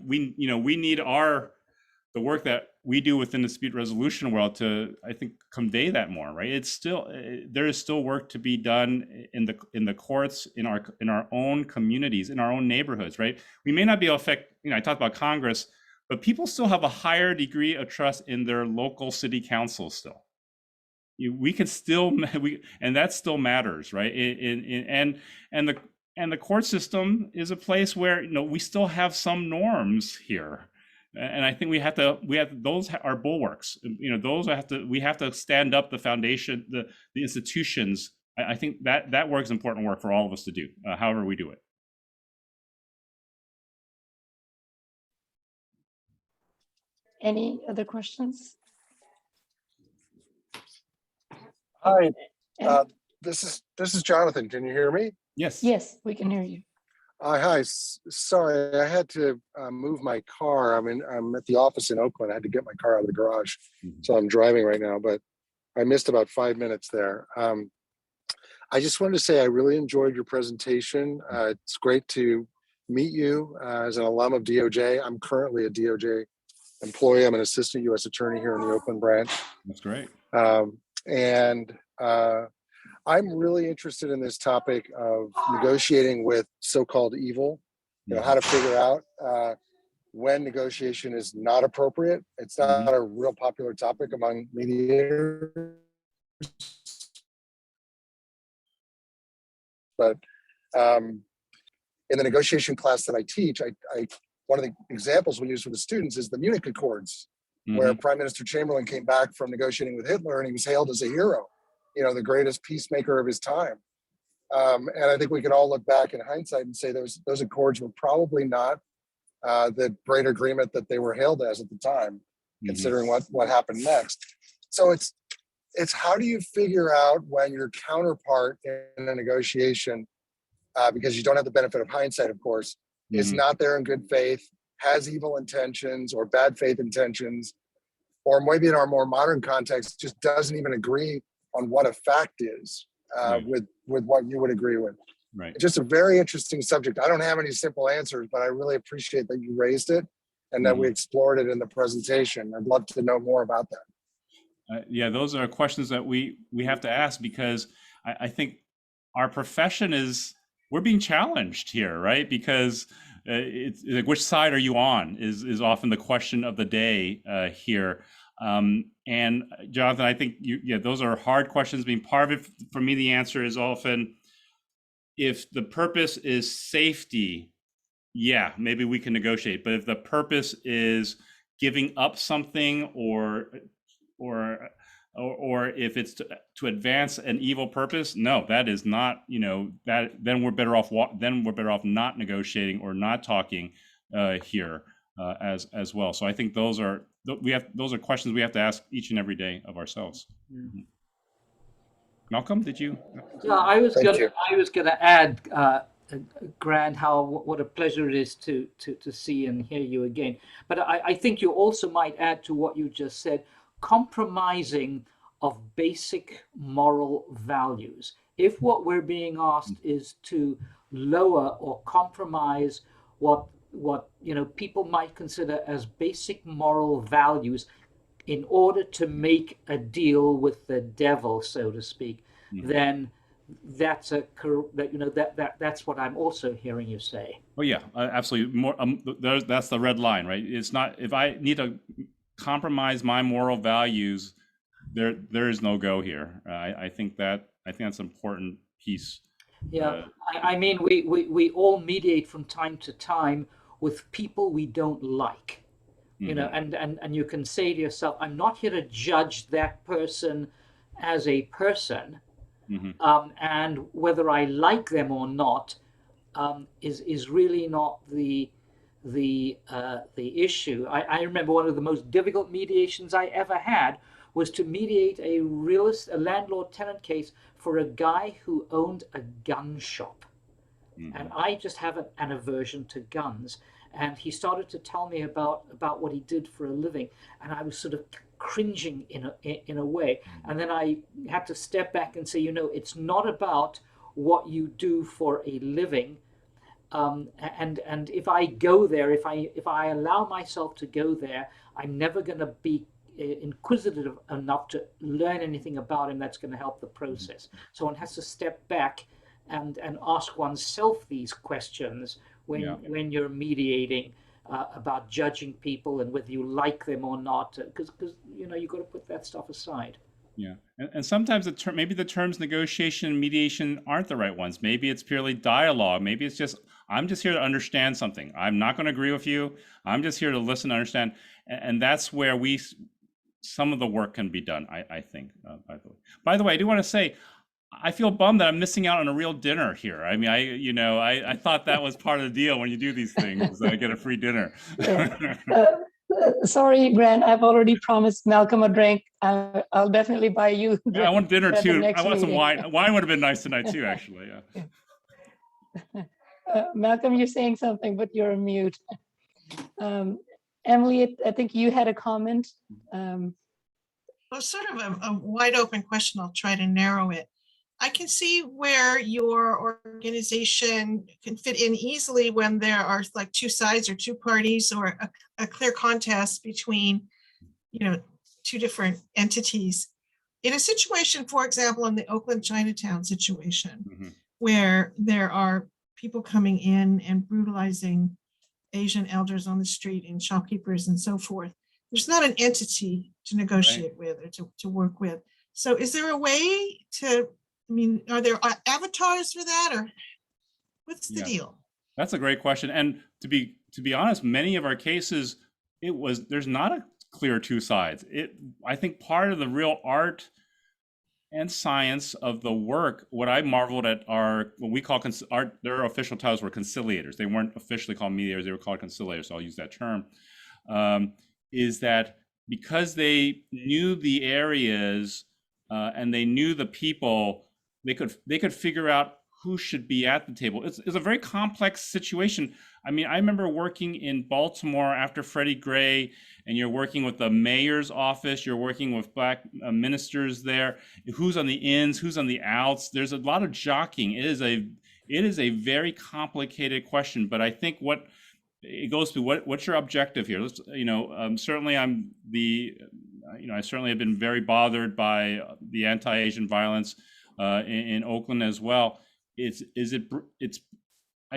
S2: we need the work that we do within the dispute resolution world to, I think, convey that more, right? It's still, there is still work to be done in the courts, in our own communities, in our own neighborhoods, right? We may not be able to affect, I talked about Congress, but people still have a higher degree of trust in their local city council still. We can still, and that still matters, right? And the court system is a place where, we still have some norms here. And I think we have those are bulwarks. We have to stand up the foundation, the institutions. I think that work is important work for all of us to do, however we do it.
S1: Any other questions?
S6: Hi, this is Jonathan. Can you hear me?
S2: Yes.
S1: Yes, we can hear you.
S6: Hi. Sorry, I had to move my car. I'm at the office in Oakland. I had to get my car out of the garage, so I'm driving right now. But I missed about 5 minutes there. I just wanted to say I really enjoyed your presentation. It's great to meet you as an alum of DOJ. I'm currently a DOJ employee. I'm an assistant U.S. attorney here in the Oakland branch.
S2: That's great.
S6: And I'm really interested in this topic of negotiating with so-called evil, how to figure out when negotiation is not appropriate. It's not a real popular topic among mediators. But in the negotiation class that I teach, one of the examples we use for the students is the Munich Accords, where Prime Minister Chamberlain came back from negotiating with Hitler and he was hailed as a hero, the greatest peacemaker of his time. And I think we can all look back in hindsight and say those accords were probably not the great agreement that they were hailed as at the time, considering what happened next. So it's how do you figure out when your counterpart in a negotiation, because you don't have the benefit of hindsight, of course, is not there in good faith, has evil intentions or bad faith intentions, or maybe in our more modern context, just doesn't even agree on what a fact is with what you would agree with.
S2: Right.
S6: It's just a very interesting subject. I don't have any simple answers, but I really appreciate that you raised it and that we explored it in the presentation. I'd love to know more about that.
S2: Yeah, those are questions that we have to ask, because I think our profession we're being challenged here, right? Because it's like, which side are you on is often the question of the day here. And Jonathan, I think those are hard questions. Being part of it, for me, the answer is often, if the purpose is safety, maybe we can negotiate. But if the purpose is giving up something, or if it's to advance an evil purpose, no, that is not, then we're better off not negotiating or not talking here as well. So I think those are questions we have to ask each and every day of ourselves. Malcolm, did you?
S7: Yeah, I was going to add, Grande, what a pleasure it is to see and hear you again. But I think you also might add to what you just said, compromising of basic moral values. If what we're being asked is to lower or compromise what people might consider as basic moral values in order to make a deal with the devil, so to speak, then that's that's what I'm also hearing you say.
S2: Oh yeah, absolutely. More that's the red line, right? It's not, if I need to compromise my moral values, there is no go here. I think that's an important piece.
S7: Yeah, I mean, we all mediate from time to time with people we don't like, and you can say to yourself, I'm not here to judge that person as a person, and whether I like them or not is really not the issue. I remember one of the most difficult mediations I ever had was to mediate a landlord-tenant case for a guy who owned a gun shop. And I just have an aversion to guns. And he started to tell me about what he did for a living. And I was sort of cringing in a way. And then I had to step back and say, it's not about what you do for a living. And if I go there, if I allow myself to go there, I'm never going to be inquisitive enough to learn anything about him that's going to help the process. So one has to step back and ask oneself these questions when you're mediating about judging people and whether you like them or not, because you've got to put that stuff aside.
S2: Yeah, and sometimes maybe the terms negotiation and mediation aren't the right ones. Maybe it's purely dialogue. Maybe it's just, I'm just here to understand something. I'm not going to agree with you. I'm just here to listen, understand, and that's where some of the work can be done. I think. By the way, I do want to say, I feel bummed that I'm missing out on a real dinner here. I mean, I thought that was part of the deal when you do these things. I get a free dinner.
S1: Sorry, Grande, I've already promised Malcolm a drink. I'll definitely buy you.
S2: Yeah, I want dinner too. I want some wine. Wine would have been nice tonight too, actually. Yeah.
S1: Malcolm, you're saying something, but you're on mute. Emily, I think you had a comment.
S4: Well, sort of a wide open question. I'll try to narrow it. I can see where your organization can fit in easily when there are like two sides or two parties or a clear contest between, two different entities. In a situation, for example, in the Oakland Chinatown situation, where there are people coming in and brutalizing Asian elders on the street and shopkeepers and so forth, there's not an entity to negotiate with or to work with. So is there a way to, are there avatars for that, or what's the deal?
S2: That's a great question. And to be honest, many of our cases, there's not a clear two sides. I think part of the real art and science of the work, what I marveled at are what we call their official titles were conciliators. They weren't officially called mediators, they were called conciliators, so I'll use that term, is that because they knew the areas and they knew the people, they could figure out who should be at the table. It's a very complex situation. I mean, I remember working in Baltimore after Freddie Gray, and you're working with the mayor's office, you're working with black ministers there, who's on the ins, who's on the outs. There's a lot of jockeying. It is a very complicated question, but I think it goes to what's your objective here? Certainly I certainly have been very bothered by the anti-Asian violence in Oakland as well. I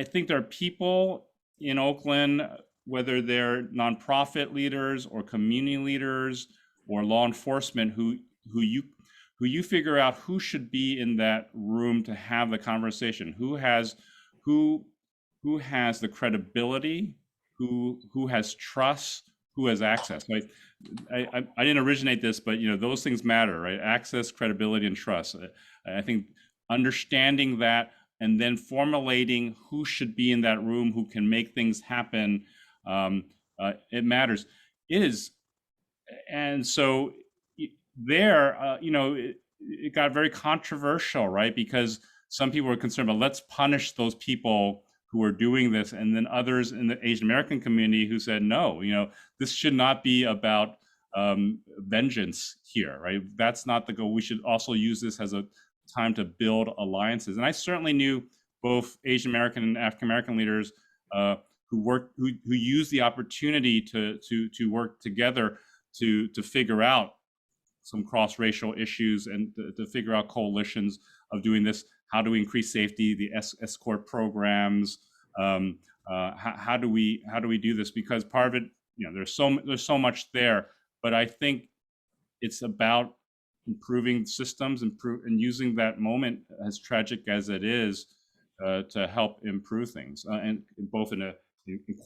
S2: think there are people in Oakland, whether they're nonprofit leaders or community leaders or law enforcement, who you figure out who should be in that room to have the conversation, who has the credibility, who has trust, who has access. Right? I didn't originate this, but those things matter, right? Access, credibility, and trust. I think understanding that and then formulating who should be in that room, who can make things happen, it matters. It is, and so there, it got very controversial, right? Because some people were concerned about let's punish those people who are doing this, and then others in the Asian American community who said, no, this should not be about vengeance here, right? That's not the goal. We should also use this as a time to build alliances. And I certainly knew both Asian American and African American leaders who used the opportunity to work together to figure out some cross-racial issues and to figure out coalitions of doing this. How do we increase safety? The escort programs. How do we do this? Because part of it, there's so much there. But I think it's about improving systems, and using that moment, as tragic as it is, to help improve things, and both in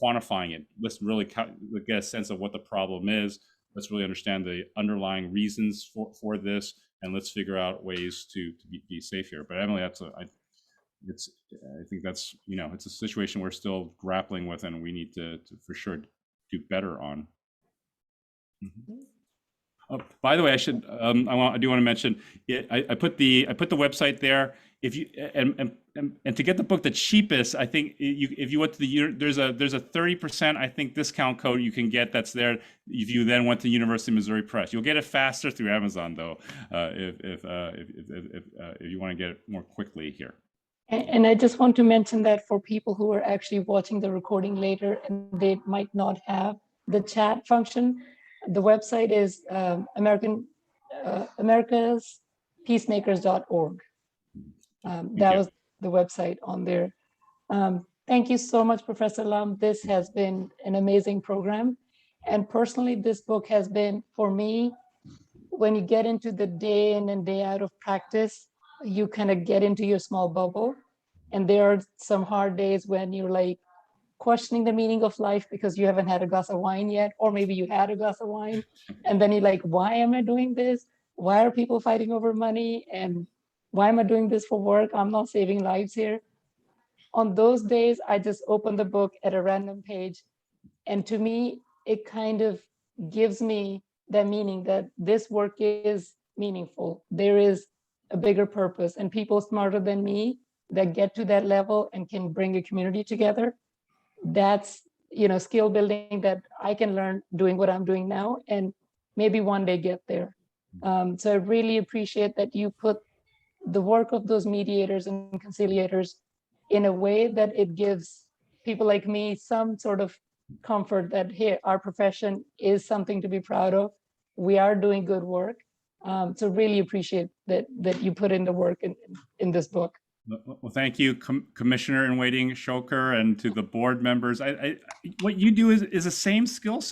S2: quantifying it. Let's really get a sense of what the problem is. Let's really understand the underlying reasons for this, and let's figure out ways to be safe here. But Emily, I think that's it's a situation we're still grappling with, and we need to for sure do better on. Mm-hmm. Oh, by the way, I should I do want to mention it. I put the website there. If you and to get the book the cheapest, I think if you went to there's a 30% I think discount code you can get that's there if you then went to University of Missouri Press. You'll get it faster through Amazon though, if you want to get it more quickly here.
S1: And I just want to mention that for people who are actually watching the recording later and they might not have the chat function, the website is America's Peacemakers.org. That was the website on there. Thank you so much, Professor Lum. This has been an amazing program. And personally, this book has been, for me, when you get into the day in and day out of practice, you kind of get into your small bubble. And there are some hard days when you're like questioning the meaning of life because you haven't had a glass of wine yet, or maybe you had a glass of wine. And then you're like, why am I doing this? Why are people fighting over money? And why am I doing this for work? I'm not saving lives here. On those days, I just open the book at a random page. And to me, it kind of gives me that meaning that this work is meaningful. There is a bigger purpose, and people smarter than me that get to that level and can bring a community together. That's, skill building that I can learn doing what I'm doing now, and maybe one day get there. So I really appreciate that you put the work of those mediators and conciliators in a way that it gives people like me some sort of comfort that, hey, our profession is something to be proud of. We are doing good work. So really appreciate that you put in the work in this book.
S2: Well, thank you, Commissioner in Waiting Shoker, and to the board members. What you do is the same skill set